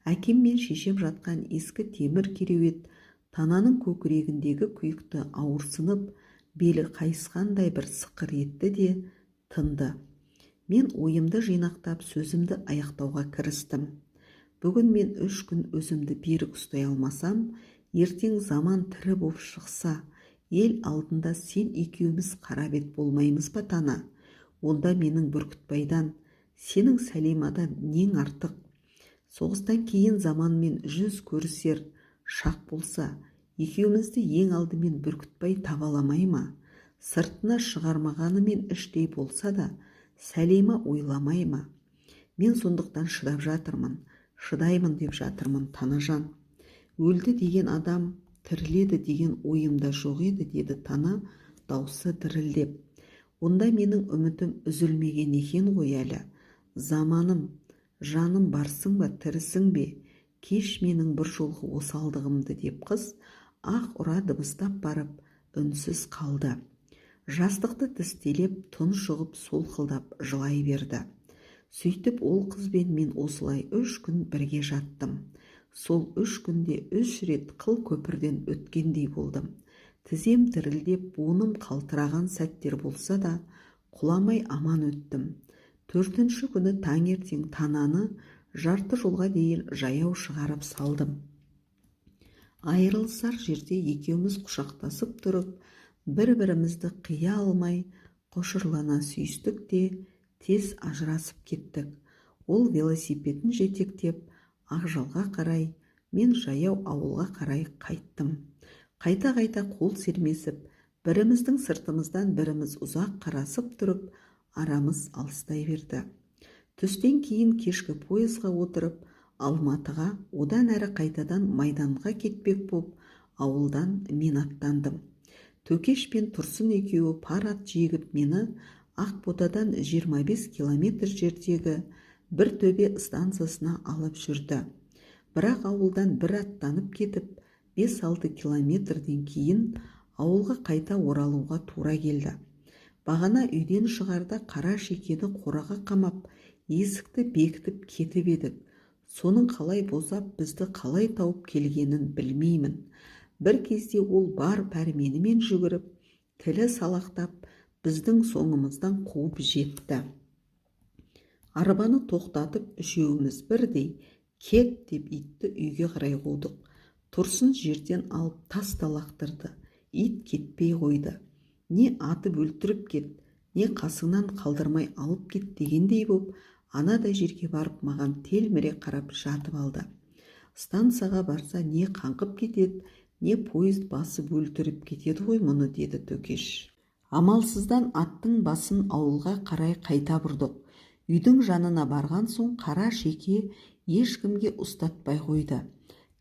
Әкем мен шешем жатқан ескі темір кереует Тананың көкірегіндегі күйікті ауырсынып, белі қайысқандай бір сықыр етті де тынды. Мен ойымды жинақтап сөзімді аяқтауға кірістім. Бүгін мен 3 күн өзімді берік ұстай алмасам, ертең заман тірі боп шықса, ел алдында сен екеуміз қара бет болмаймыз ба, Тана? Онда менің Бүркітбайдан, сенің Сәлимадан нең артық? Соғыстан кейін заманмен жүз көрісер шақ болса, екеумізді ең алдымен Бүркітбай табаламай ма? Сыртына шығармағанымен іштей болса да, Сәлима ойламай ма? Мен сондықтан шыдап жатырмын, шыдаймын деп жатырмын, Танажан. Өлді деген адам тіріледі деген ойымда жоқ еді, деді Тана даусы дірілдеп. Онда менің үмітім үзілмеген екен ғой әлі. Заманым, жаным, барсың ба, тірісің бе? Кеш менің бір жолғы осалдығымды, деп қыз ақ ұра дыбыстап барып үнсіз қалды. Жастықты тістелеп, тұншығып, солқылдап жылай берді. Сөйтіп ол қызбен мен осылай 3 күн бірге жаттым. Сол 3 күнде 3 рет қыл көпірден өткендей болдым. Тізем дірілдеп, буыным қалтыраған сәттер болса да, құламай аман өттім. 4-ші күні таңертең Тананы жарты жолға дейін жаяу шығарып салдым. Айырылысар жерде екеуміз құшақтасып тұрып, бір-бірімізді қия алмай, қошырлана сүйістік те тез ажырасып кеттік. Ол велосипедін жетектеп, Ақжалға қарай, мен жаяу ауылға қарай қайттым. Қайта-қайта қол сермесіп, біріміздің сыртымыздан біріміз ұзақ қарасып тұрып, арамыз алыстай берді. Түстен кейін кешкі пойызға отырып, Алматыға, одан әрі қайтадан майданға кетпек боп, ауылдан мен аттандым. Төкеш пен Тұрсын екеуі пар ат жегіп мені Ақботадан 25 километр жердегі бір төбе станциясына алып жүрді. Бірақ ауылдан бір аттанып кетіп, 5-6 километрден кейін ауылға қайта оралуға тура келді. Бағана үйден шығарда қара шекені қораға қамап, есікті бекітіп кетіп едік. Соның қалай бозап, бізді қалай тауып келгенін білмеймін. Бір кезде ол бар пәрменімен жүгіріп, тілі салақтап, біздің соңымыздан қуып жетті. Арбаны тоқтатып, үшеуміз бірдей кет деп итті үйге қарай қудық. Тұрсын жерден алып тас лақтырды. Ит кетпей қойды. Не атып өлтіріп кет, не қасыңнан қалдырмай алып кет дегендей боп, анадай жерге барып маған телміре қарап жатып алды. Станцияға барса не қаңқып кетеді, не поезд басып өлтіріп кетеді ғой мұны, деді Төкеш. Амалсыздан аттың басын ауылға қарай қайта бұрдық. Үйдің жанына барған соң қара шеке ешкімге ұстатпай қойды.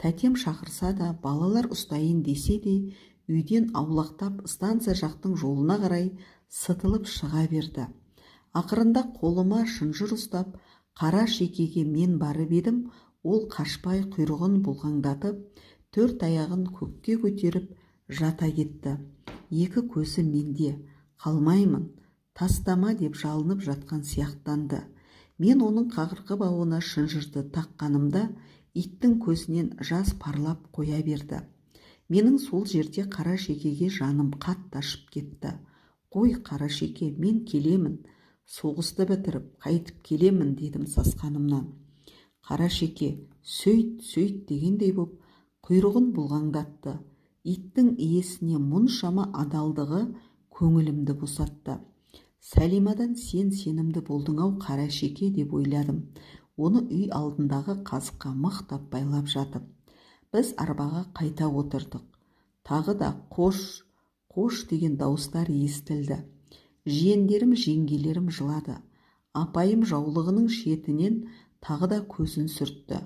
Тәтем шақырса да, балалар ұстайын десе де, үйден аулақтап станция жақтың жолына қарай сытылып шыға берді. Ақырында қолыма шынжыр ұстап қара шекеге мен барып едім, ол қашпай құйрығын бұлғаңдатып, төрт аяғын көкке көтеріп жата кетті. Екі көзі менде. Қалмаймын, тастама деп жалынып жатқан сияқтанды. Мен оның қағырқы бауына шынжырды таққанымда иттің көзінен жас парлап қоя берді. Менің сол жерде қара шекеге жаным қатты ашып кетті. Қой қара шеке, мен келемін, соғысты бітіріп қайтып келемін дедім сасқанымнан. Қара шеке сөйт дегендей боп құйрығын бұлғаңдатты. Иттің иесіне мұншама адалдығы көңілімді босатты. Сәлимадан сенімді болдың-ау қара шеке деп ойладым, оны үй алдындағы қазыққа мықтап байлап жатып. Біз арбаға қайта отырдық. Тағы да қош деген дауыстар естілді. Жиендерім, жеңгелерім жылады. Апайым жаулығының шетінен тағы да көзін сүртті.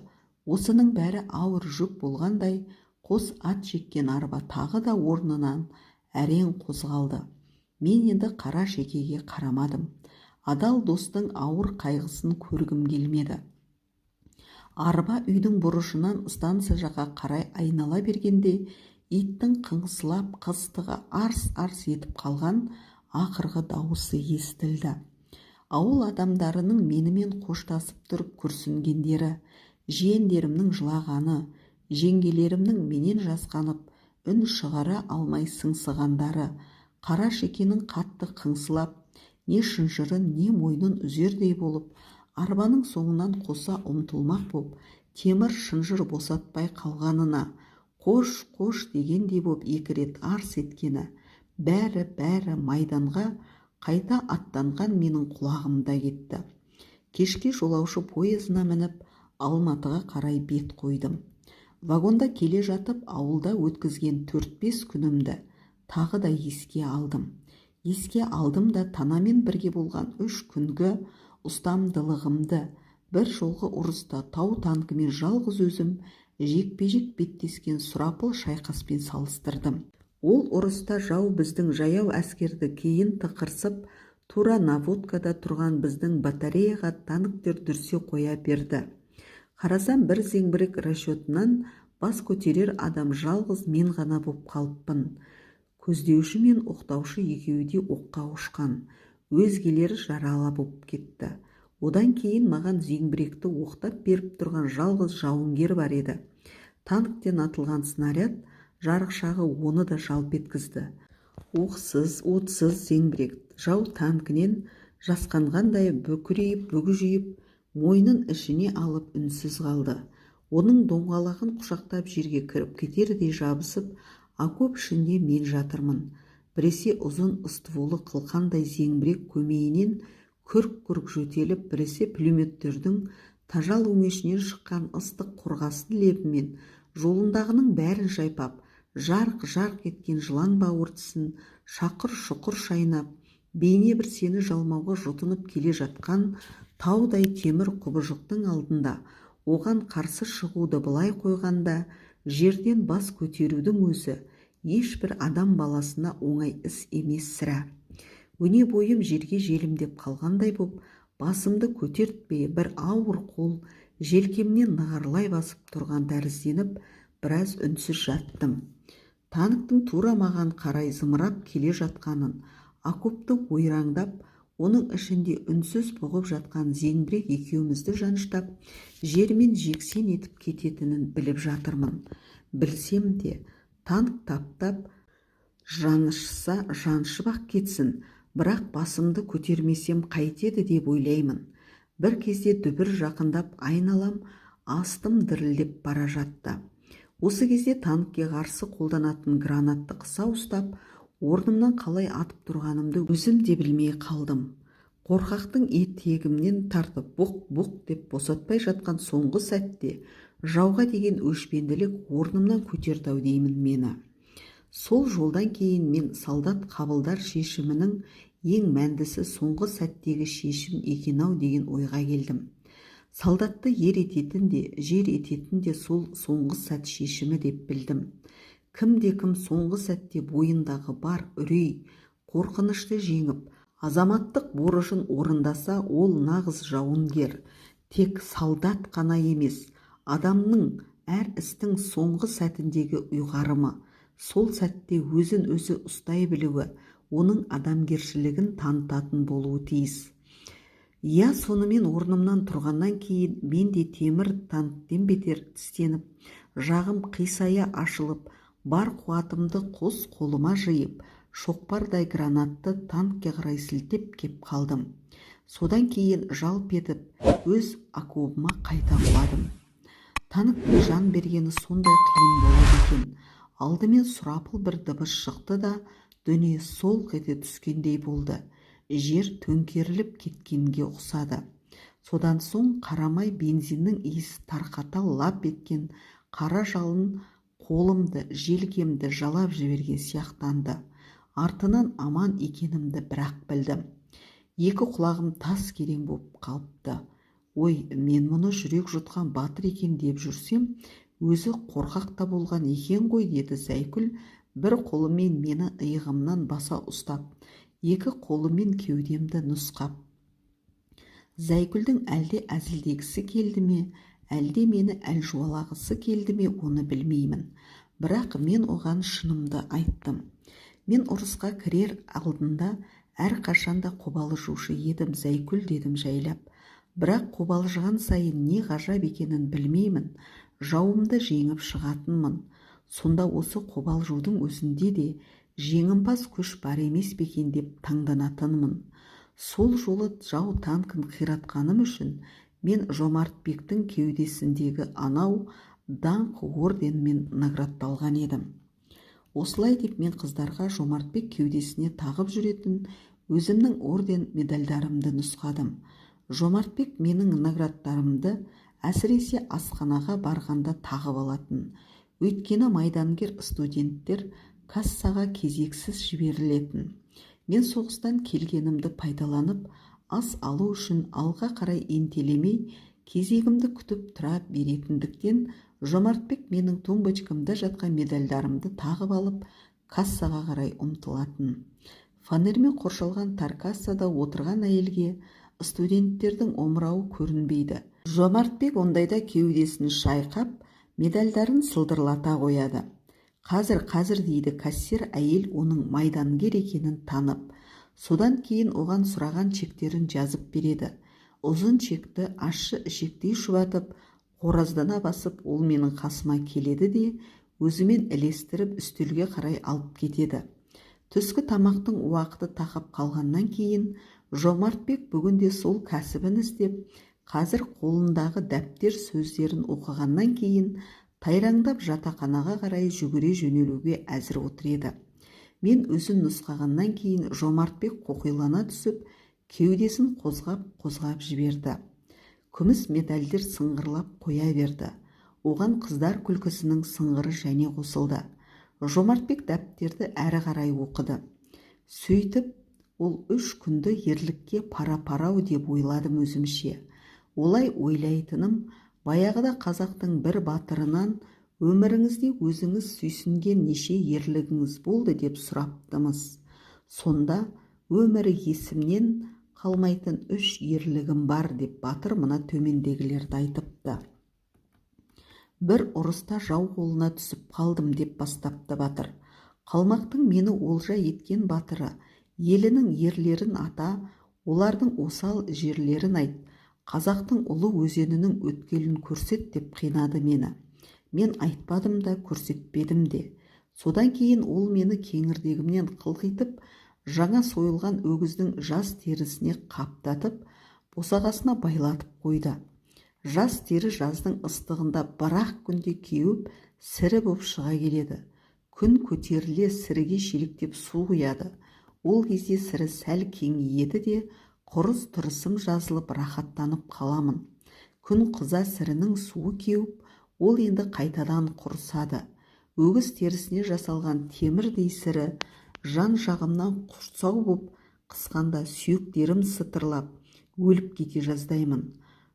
Осының бәрі ауыр жүк болғандай, қос ат жеккен арба тағы да орнынан әрең қозғалды. Мен енді қара шекеге қарамадым. Адал достың ауыр қайғысын көргім келмеді. Арба үйдің бұрышынан станция жаққа қарай айнала бергенде иттің қыңсылап қыстығы арс-арс етіп қалған ақырғы дауысы естілді. Ауыл адамдарының менімен қоштасып тұрып күрсінгендері, жиендерімнің жылағаны, жеңгелерімнің менен жасқанып үн шығара алмай сыңсығандары, қара шекенің қатты қыңсылап, не шынжырын, не мойнын үзердей болып, арбаның соңынан қоса ұмтылмақ боп, темір шынжыр босатпай қалғанына, қош дегендей боп екі рет арс еткені, бәрі майданға қайта аттанған менің құлағымда кетті. Кешке жолаушы поезына мініп, Алматыға қарай бет қойдым. Вагонда келе жатып, ауылда өткізген 4-5 күнімді тағы да еске алдым. Еске алдым да танамен бірге болған 3 күнгі ұстамдылығымды бір жолғы ұрыста тау танкімен жалғыз өзім жекпе-жек беттескен сұрапыл шайқаспен салыстырдым. Ол ұрыста жау біздің жаяу әскерді кейін тықырсып, тура наводкада тұрған біздің батареяға танктер дүрсе қоя берді. Қарасам, бір зеңбірек расчетынан бас көтерер адам жалғыз мен ғана боп қалыппын. Көздеуші мен оқтаушы екеуі де оққа ұшқан. Өзгелері жаралы боп кетті. Одан кейін маған зеңбіректі оқтап беріп тұрған жалғыз жауынгер бар еді. Танктен атылған снаряд жарықшағы оны да жалп еткізді. Оқсыз, отсыз зеңбірек жау танкінен жасқанғандай бүкірейіп, бүгіжейіп, мойнын ішіне алып үнсіз қалды. Оның доңғалағын құшақтап жерге кіріп кетердей жабысып, окоп ішінде мен жатырмын. Біресе ұзын стволы қылқандай зеңбірек көмейінен күрк-күрк жөтеліп, біресе пулеметтердің тажал өңешінен шыққан ыстық қорғасын лебімен жолындағының бәрін жайпап, жарқ-жарқ еткен жылан бауыртысын шақыр-шұқыр шайнап, бейне бір сені жалмауға жұтынып келе жатқан таудай темір құбыжықтың алдында оған қарсы шығуды былай қойғанда, жерден бас көтерудің өзі ешбір адам баласына оңай іс емес сірә. Өне бойым жерге желімдеп қалғандай боп, басымды көтертпей бір ауыр қол желкемнен нығарлай басып тұрған тәрізденіп, біраз үнсіз жаттым. Танктың тура маған қарай зымырап келе жатқанын, окопты ойраңдап, оның ішінде үнсіз бұғып жатқан зеңбірек екеумізді жаныштап, жермен жексен етіп кететінін біліп жатырмын. Білсем де, танк таптап, жанышса жаншып-ақ кетсін, бірақ басымды көтермесем қайтеді деп ойлаймын. Бір кезде дүбір жақындап, айналам астым дірілдеп бара жатты. Осы кезде танкке қарсы қолданатын гранатты қыса ұстап, орнымнан қалай атып тұрғанымды өзім де білмей қалдым. Қорқақтың етегімнен тартып бұқ-бұқ деп босатпай жатқан соңғы сәтте жауға деген өшпенділік орнымнан көтерді-ау деймін мені. Сол жолдан кейін мен солдат қабылдар шешімінің ең мәндісі соңғы сәттегі шешім екен-ау деген ойға келдім. Солдатты ер ететін де, жер ететін де сол соңғы сәт шешімі деп білдім. Кімде-кім соңғы сәтте бойындағы бар үрей, қорқынышты жеңіп, азаматтық борышын орындаса, ол нағыз жауынгер. Тек солдат қана емес, адамның әр істің соңғы сәтіндегі ұйғарымы, сол сәтте өзін өзі ұстай білуі, оның адамгершілігін танытатын болуы тиіс. Иә, сонымен орнымнан тұрғаннан кейін мен де темір танктен бетер тістеніп, жағым қисая ашылып, бар қуатымды қос қолыма жиып, шоқпардай гранатты танкке қарай сілтеп кеп қалдым. Содан кейін жалп етіп, өз окопыма қайта құладым. Танктың жан бергені сондай қиын болады екен. Алдымен сұрапыл бір дыбыс шықты да, дүние солқ ете түскендей болды. Жер төңкеріліп кеткенге ұқсады. Содан соң қарамай бензиннің иісі тарқата лап еткен қара жалын қолымды, желкемді жалап жіберген сияқтанды. Артынан аман екенімді бірақ білдім. Екі құлағым тас керең боп қалыпты. Ой, мен мұны жүрек жұтқан батыр екен деп жүрсем, өзі қорқақ та болған екен ғой, деді Зайкүл, бір қолымен мені иығымнан баса ұстап, екі қолымен кеудемді нұсқап. Зайкүлдің әлде әзілдегісі келді ме, әлде мені әлжуалағысы келді ме, оны білмеймін. Бірақ мен оған шынымды айттым. Мен ұрысқа кірер алдында әрқашанда қобалжушы едім, Зайкүл, дедім жайлап. Бірақ қобалжыған сайын не ғажап екенін білмеймін, жауымды жеңіп шығатынмын. Сонда осы қобалжудың өзінде де жеңімпаз күш бар емес пе екен деп таңданатынмын. Сол жолы жау танкін қиратқаным үшін мен Жомартбектің кеудесіндегі анау даңқ орденімен наградталған едім. Осылай деп мен қыздарға Жомартбек кеудесіне тағып жүретін өзімнің орден медальдарымды нұсқадым. Жомартбек менің наградтарымды әсіресе асханаға барғанда тағып алатын. Өйткені майдангер студенттер кассаға кезексіз жіберілетін. Мен соғыстан келгенімді пайдаланып, ас алу үшін алға қарай ентелемей, кезегімді күтіп тұра беретіндіктен, Жомартбек менің тумбочкамда жатқан медальдарымды тағып алып, кассаға қарай ұмтылатын. Фанермен қоршалған тар кассада отырған әйелге студенттердің омырауы көрінбейді. Жомартбек ондайда кеудесін шайқап, медальдарын сылдырлата қояды. Қазір дейді кассир әйел оның майдангер екенін танып. Содан кейін оған сұраған чектерін жазып береді. Ұзын чекті ащы ішектей шұбатып, қораздана басып, ол менің қасыма келеді де, өзімен ілестіріп үстелге қарай алып кетеді. Түскі тамақтың уақыты тақап қалғаннан кейін, Жомартбек бүгінде сол кәсібін іздеп, қазір қолындағы дәптер сөздерін оқығаннан кейін тайраңдап жатақханаға қарай жүгіре жөнелуге әзір отыр еді. Мен өзін нұсқағаннан кейін Жомартбек қоқилана түсіп, кеудесін қозғап жіберді. Күміс медальдер сыңғырлап қоя берді. Оған қыздар күлкісінің сыңғыры және қосылды. Жомартбек дәптерді әрі қарай оқыды. Сөйтіп, ол 3 күнді ерлікке пара-парау деп ойладым өзімше. Олай ойлайтыным, баяғыда қазақтың бір батырынан өміріңізде өзіңіз сүйсінген неше ерлігіңіз болды деп сұраптымыз. Сонда өмірі есімнен қалмайтын 3 ерлігім бар деп батыр мына төмендегілерді айтыпты. Бір ұрыста жау қолына түсіп қалдым деп бастапты батыр. Қалмақтың мені олжа еткен батыры, елінің ерлерін ата, олардың осал жерлерін айт, қазақтың ұлы өзенінің өткелін көрсет деп қинады мені. Мен айтпадым да, көрсетпедім де. Содан кейін ол мені кеңірдегімнен қылқитып, жаңа сойылған өгіздің жас терісіне қаптатып, босағасына байлатып қойды. Жас тері жаздың ыстығында бір-ақ күнде кеуіп, сірі боп шыға келеді. Күн көтеріле сіріге шелектеп су құяды. Ол кезде сірі сәл кеңейеді де, құрыс тұрысым жазылып рахаттанып қаламын. Күн қыза сірінің суы кеуіп, ол енді қайтадан құрысады. Өгіз терісіне жасалған темірдей сірі жан жағымнан құрсау боп қысқанда сүйектерім сытырлап, өліп кете жаздаймын.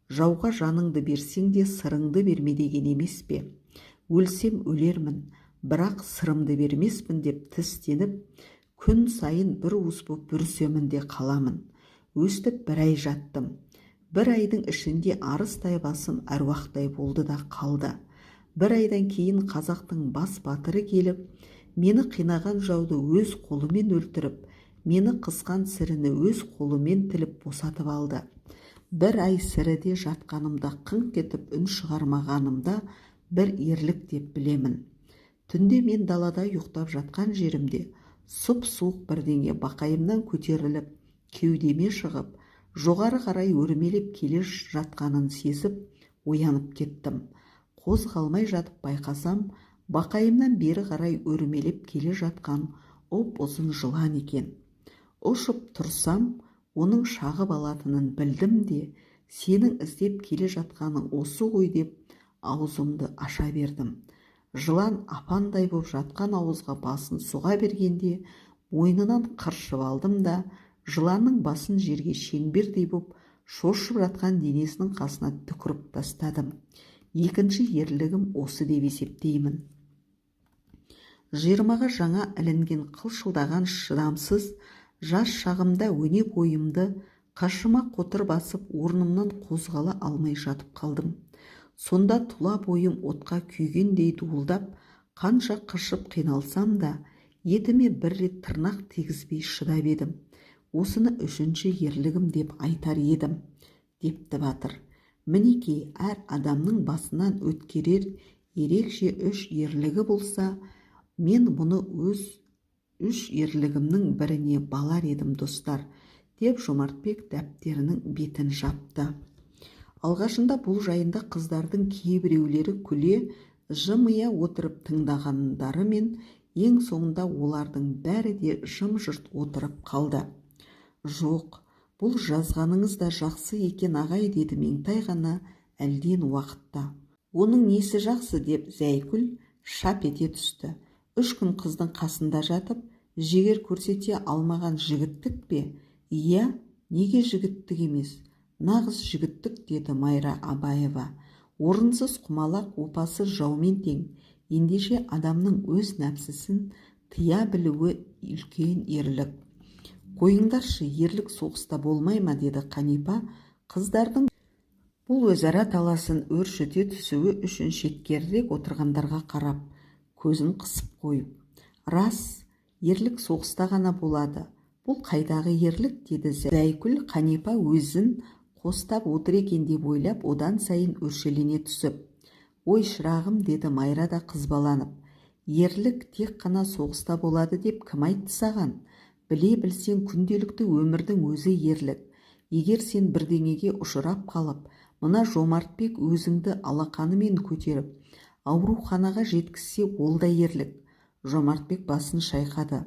Жауға жаныңды берсең де сырыңды берме деген емес пе? Өлсем өлермін, бірақ сырымды бермеспін деп тістеніп, күн сайын бір уыс боп бүрісемін де қаламын. Өстіп бір ай жаттым. Бір айдың ішінде арыс тайбасым әруақтай болды да қалды. Бір айдан кейін қазақтың бас батыры келіп, мені қинаған жауды өз қолымен өлтіріп, мені қысқан сіріні өз қолымен тіліп босатып алды. Бір ай сіріде жатқанымда қыңқ етіп үн шығармағанымда бір ерлік деп білемін. Түнде мен далада ұйықтап жатқан жерімде сұп-суық бірдеңе бақайымнан көтеріліп, кеудеме шығып, жоғары қарай өрмелеп келе жатқанын сезіп, оянып кеттім. Қозғалмай жатып байқасам, бақайымнан бері қарай өрмелеп келе жатқан ұзын жылан екен. Ұшып тұрсам, оның шағып алатынын білдім де, сенің іздеп келе жатқаның осы ғой деп, аузымды аша бердім. Жылан апандай боп жатқан ауызға басын сұға бергенде, мойнынан қыршып алдым да, жыланның басын жерге шеңбердей боп шошып жатқан денесінің қасына түкіріп тастадым. Екінші ерлігім осы деп есептеймін. 20-ға жаңа ілінген қылшылдаған шыдамсыз жас шағымда өне бойымды қашыма қотыр басып, орнымнан қозғала алмай жатып қалдым. Сонда тұла бойым отқа күйгендей дуылдап, қанша қышып қиналсам да, етіме бір рет тырнақ тигізбей шыдап едім. Осыны үшінші ерлігім деп айтар едім, депті батыр. Мінекей, әр адамның басынан өткерер ерекше үш ерлігі болса, мен мұны өз үш ерлігімнің біріне балар едім, достар, деп Жомартбек дәптерінің бетін жапты. Алғашында бұл жайында қыздардың кейбіреулері күле, жымия отырып тыңдағандары мен, ең соңында олардың бәрі де жым-жырт отырып қалды. Жоқ, бұл жазғаныңыз да жақсы екен ағай, деді Меңтай ғана әлден уақытта. Оның несі жақсы деп Зәйкүл шап ете түсті. 3 күн қыздың қасында жатып, жігер көрсете алмаған жігіттік пе? Иә, неге жігіттік емес? Нағыз жігіттік, деді Майра Абаева. Орынсыз құмалақ опасыз жаумен тең. Ендеше адамның өз нәпсісін тыя білуі үлкен ерлік. Қойыңдаршы, ерлік соғыста болмай ма, деді Қанипа, қыздардың бұл өзара таласын өршіте түсуі үшін шеткерірек отырғандарға қарап, көзін қысып қойып. Рас, ерлік соғыста ғана болады. Бұл қайдағы ерлік, деді Зәйкүл. Қанипа өзін қостап отыр екен деп ойлап, одан сайын өршелене түсіп. Ой шырағым, деді Майра да қызбаланып. Ерлік тек қана соғыста болады деп кім айтты саған? Біле білсең, күнделікті өмірдің өзі ерлік. Егер сен бірдеңеге ұшырап қалып, мына Жомартбек өзіңді алақанымен көтеріп, ауруханаға жеткізсе, ол да ерлік. Жомартбек басын шайқады.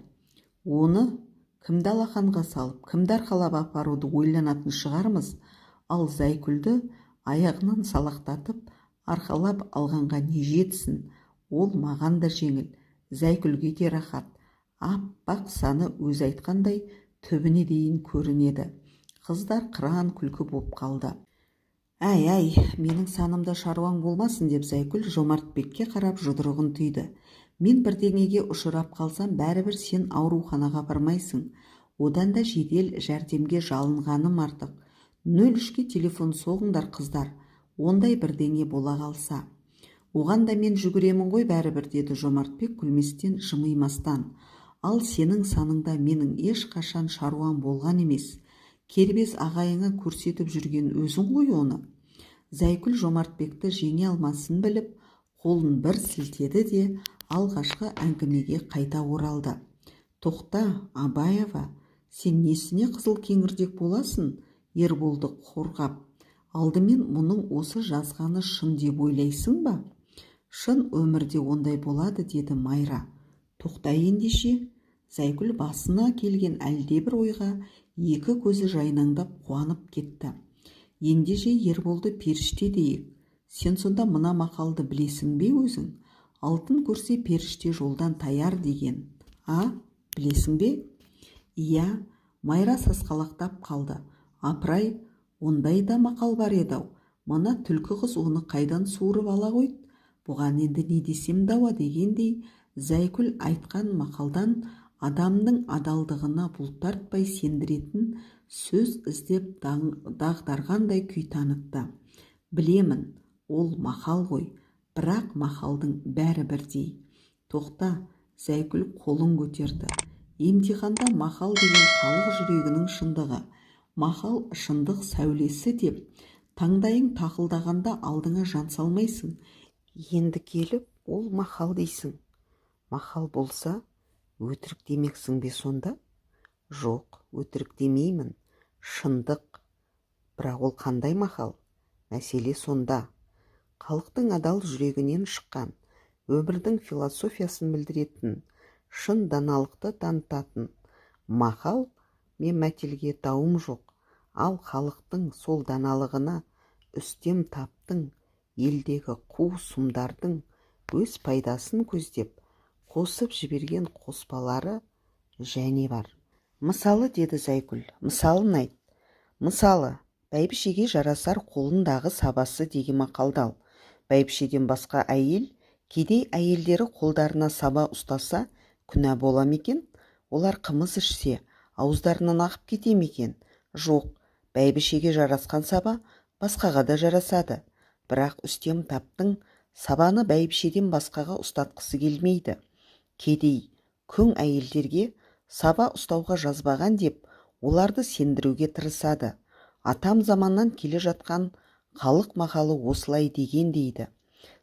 Оны кімді алақанға салып, кімді арқалап апаруды ойланатын шығармыз, ал Зәйкүлді аяғынан салақтатып, арқалап алғанға не жетсін? Ол маған да жеңіл, Зәйкүлге де рахат. Аппақ саны өз айтқандай түбіне дейін көрінеді. Қыздар қыран күлкі боп қалды. Әй, менің санымда шаруаң болмасын, деп Зәйкүл Жомартбекке қарап жұдырығын түйді. Мен бірдеңеге ұшырап қалсам, бәрібір сен ауруханаға бармайсың. Одан да жедел жәрдемге жалынғаным артық. 03-ке телефон соғыңдар, қыздар. Ондай бірдеңе бола қалса. Оған да мен жүгіремін ғой бәрібір, деді Жомартбек күлместен, жымимастан. Ал сенің саныңда менің ешқашан шаруам болған емес. Кербез ағайыңа көрсетіп жүрген өзің ғой оны. Зәйкүл Жомартбекті жеңе алмасын біліп, қолын бір сілтеді де алғашқы әңгімеге қайта оралды. Тоқта, Абаева, сен несіне қызыл кеңірдек боласың? Ерболды қорғап. Алдымен мұның осы жазғаны шын деп ойлайсың ба? Шын өмірде ондай болады, деді Майра. Тоқта ендеше. Зәйкүл басына келген әлдебір ойға екі көзі жайнаңдап қуанып кетті. Ендеше Ерболды періште дейік. Сен сонда мына мақалды білесің бе өзің? Алтын көрсе періште жолдан таяр деген. Білесің бе? Иә, Майра сасқалақтап қалды. Апырай, ондай да мақал бар еді-ау. Мына түлкі қыз оны қайдан суырып ала қойды? Бұған енді не десем дауа, дегендей Зайкүл айтқан мақалдан адамның адалдығына бұлтартпай сендіретін сөз іздеп дағдарғандай күй танытты. Білемін, ол мақал ғой, бірақ мақалдың бәрі бірдей. Тоқта, Зайкүл қолын көтерді. Емтиханда мақал деген халық жүрегінің шындығы, мақал шындық сәулесі деп, таңдайың тақылдағанда алдыңа жан салмайсың. Енді келіп, ол мақал дейсің. Мақал болса, өтірік демексің бе сонда? Жоқ, өтірік демеймін, шындық. Бірақ ол қандай мақал? Мәселе сонда. Халықтың адал жүрегінен шыққан, өмірдің философиясын білдіретін, шын даналықты танытатын мақал. Мен мәтелге дауым жоқ, ал халықтың сол даналығына үстем таптың, елдегі қу сұмдардың өз пайдасын көздеп қосып жіберген қоспалары және бар. Мысалы, деді Зайкүл, мысалын айт. Мысалы, бәйбішеге жарасар қолындағы сабасы деген мақалды ал. Бәйбішеден басқа әйел, кедей әйелдері қолдарына саба ұстаса, күнә бола ма екен? Олар қымыз ішсе, ауыздарынан ағып кете ме екен? Жоқ, бәйбішеге жарасқан саба басқаға да жарасады. Бірақ үстем таптың сабаны бәйбішеден басқаға ұстатқысы келмейді. Кедей, күң әйелдерге саба ұстауға жазбаған деп, оларды сендіруге тырысады. Атам заманнан келе жатқан халық мақалы осылай деген дейді.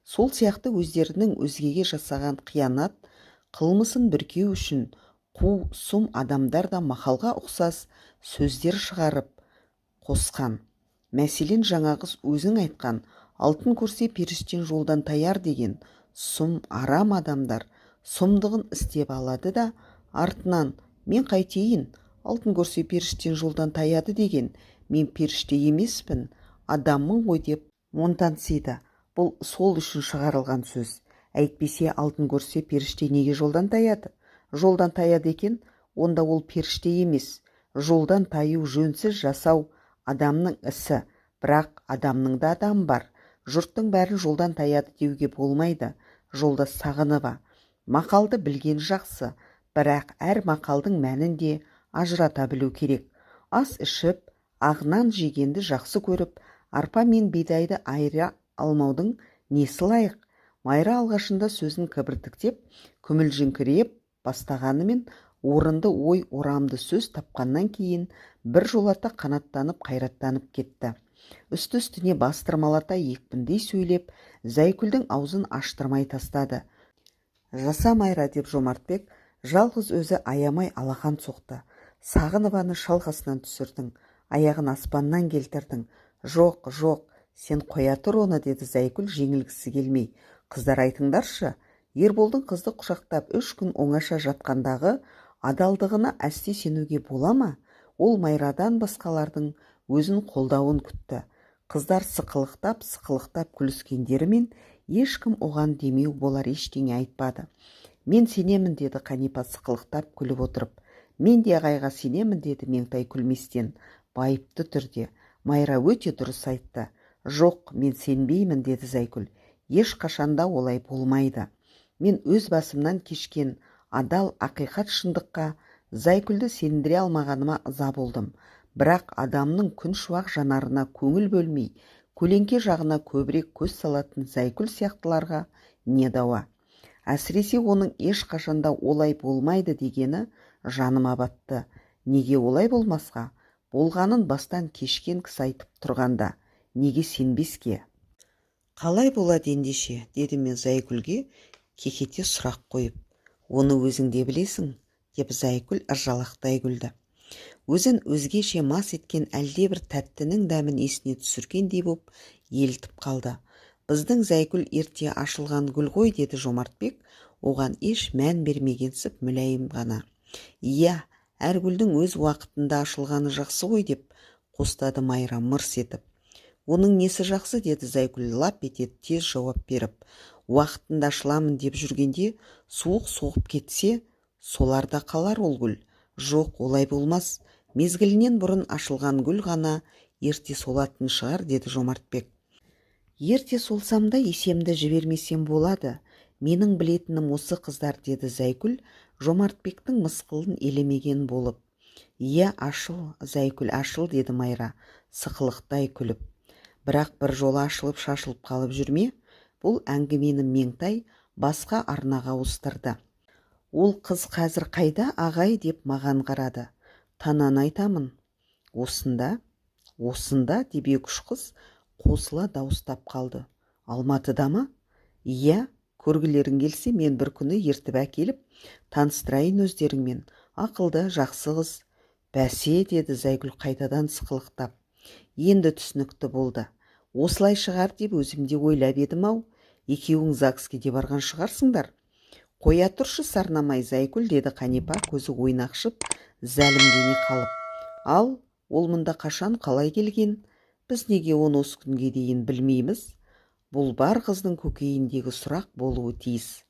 Сол сияқты өздерінің өзгеге жасаған қиянат, қылмысын бүркеу үшін қу сұм адамдар да мақалға ұқсас сөздер шығарып қосқан. Мәселен, жаңағыз өзің айтқан, алтын көрсе періштен жолдан таяр деген сұм арам адамдар сұмдығын істеп алады да, артынан мен қайтейін, алтын көрсе періштен жолдан таяды деген, мен періште емеспін, адаммын ғой деп монтансиды. Бұл сол үшін шығарылған сөз. Әйтпесе алтын көрсе періште неге жолдан таяды? Жолдан таяды екен, онда ол періште емес. Жолдан таю жөнсіз жасау адамның ісі, бірақ адамның да адам бар. Жұрттың бәрін жолдан таяды деуге болмайды. Жолда Сағынова. Мақалды білген жақсы, бірақ әр мақалдың мәнін де ажырата білу керек. Ас ішіп, ағынан жегенді жақсы көріп, арпа мен бидайды айыра алмаудың несі лайық? Майра алғашында сөзін кібіртіктеп, күмілжіңкіреп бастағанымен, орынды ой орамды сөз тапқаннан кейін бір жолата қанаттанып қайраттанып кетті. Үсті-үстіне бастырмалата екпіндей сөйлеп, Зайкүлдің аузын аштырмай тастады. Жаса Майра, деп Жомартбек жалғыз өзі аямай алақан соқты. Сағынованы шалқасынан түсірдің, аяғын аспаннан келтірдің. Жоқ, жоқ, сен қоя тұр оны, деді Зайкүл жеңілгісі келмей. Қыздар, айтыңдаршы, Ерболдың қызды құшақтап 3 күн оңаша жатқандағы адалдығына әсте сенуге бола ма? Ол Майрадан басқалардың өзін қолдауын күтті. Қыздар сықылықтап күліскендерімен ешкім оған демеу болар ештеңе айтпады. Мен сенемін, деді Қанипа сықылықтап күліп отырып. Мен де ағайға сенемін, деді Меңтай күлместен, байыпты түрде. Майра өте дұрыс айтты. Жоқ, мен сенбеймін, деді Зайкүл. Ешқашанда олай болмайды. Мен өз басымнан кешкен адал ақиқат шындыққа Зайкүлді сендіре алмағаныма ыза болдым. Бірақ адамның күн шуақ жанарына көңіл бөлмей, көлеңке жағына көбірек көз салатын Зайкүл сияқтыларға не дауа. Әсіресе оның ешқашанда олай болмайды дегені жаныма батты. Неге олай болмасқа? Болғанын бастан кешкен кісі айтып тұрғанда, неге сенбеске? Қалай болады ендеше, деді мен Зайкүлге кекете сұрақ қойып. Оны өзің де білесің, деп Зайкүл ыржалақтай күлді. Өзін өзгеше мас еткен әлдебір тәттінің дәмін есіне түсіргендей боп елтіп қалды. Біздің Зайкүл ерте ашылған гүл ғой, деді Жомартбек, оған еш мән бермегенсіп мүләйім ғана. Иә, әр гүлдің өз уақытында ашылғаны жақсы ғой, деп қостады Майра мырс етіп. Оның несі жақсы, деді Зайкүл лап ете тез жауап беріп. Уақытында ашыламын деп жүргенде суық соғып кетсе, соларда қалар ол гүл. Жоқ, олай болмас. Мезгілінен бұрын ашылған гүл ғана ерте солатын шығар, деді Жомартбек. Ерте солсам да есемді жібермесем болады. Менің білетінім осы қыздар, деді Зайкүл, Жомартбектің мысқылын елемеген болып. Иә, ашыл, Зайкүл, ашыл, деді Майра, сықылықтай күліп. Бірақ бір жолы ашылып шашылып қалып жүрме? Бұл әңгімені Меңтай басқа арнаға ауыстырды. Ол қыз қазір қайда, ағай, деп маған қарады. Танан айтамын. Осында деп екі-үш қыз қосыла дауыстап қалды. Алматыда ма? Иә, көргілерің келсе, мен бір күні ертіп әкеліп таныстырайын өздеріңмен. Ақылды, жақсы қыз. Бәсе, деді Зайкүл қайтадан сықылықтап. Енді түсінікті болды. Осылай шығар деп өзімде ойлап едім-ау. Екеуің ЗАГСке барған шығарсыңдар. Қоя тұршы сарнамай, Зайкүл, деді Қанипа көзі ойнақшып, зәлімдене қалып. Ал ол мұнда қашан, қалай келген? Біз неге оны осы күнге дейін білмейміз? Бұл бар қыздың көкейіндегі сұрақ болуы тиіс.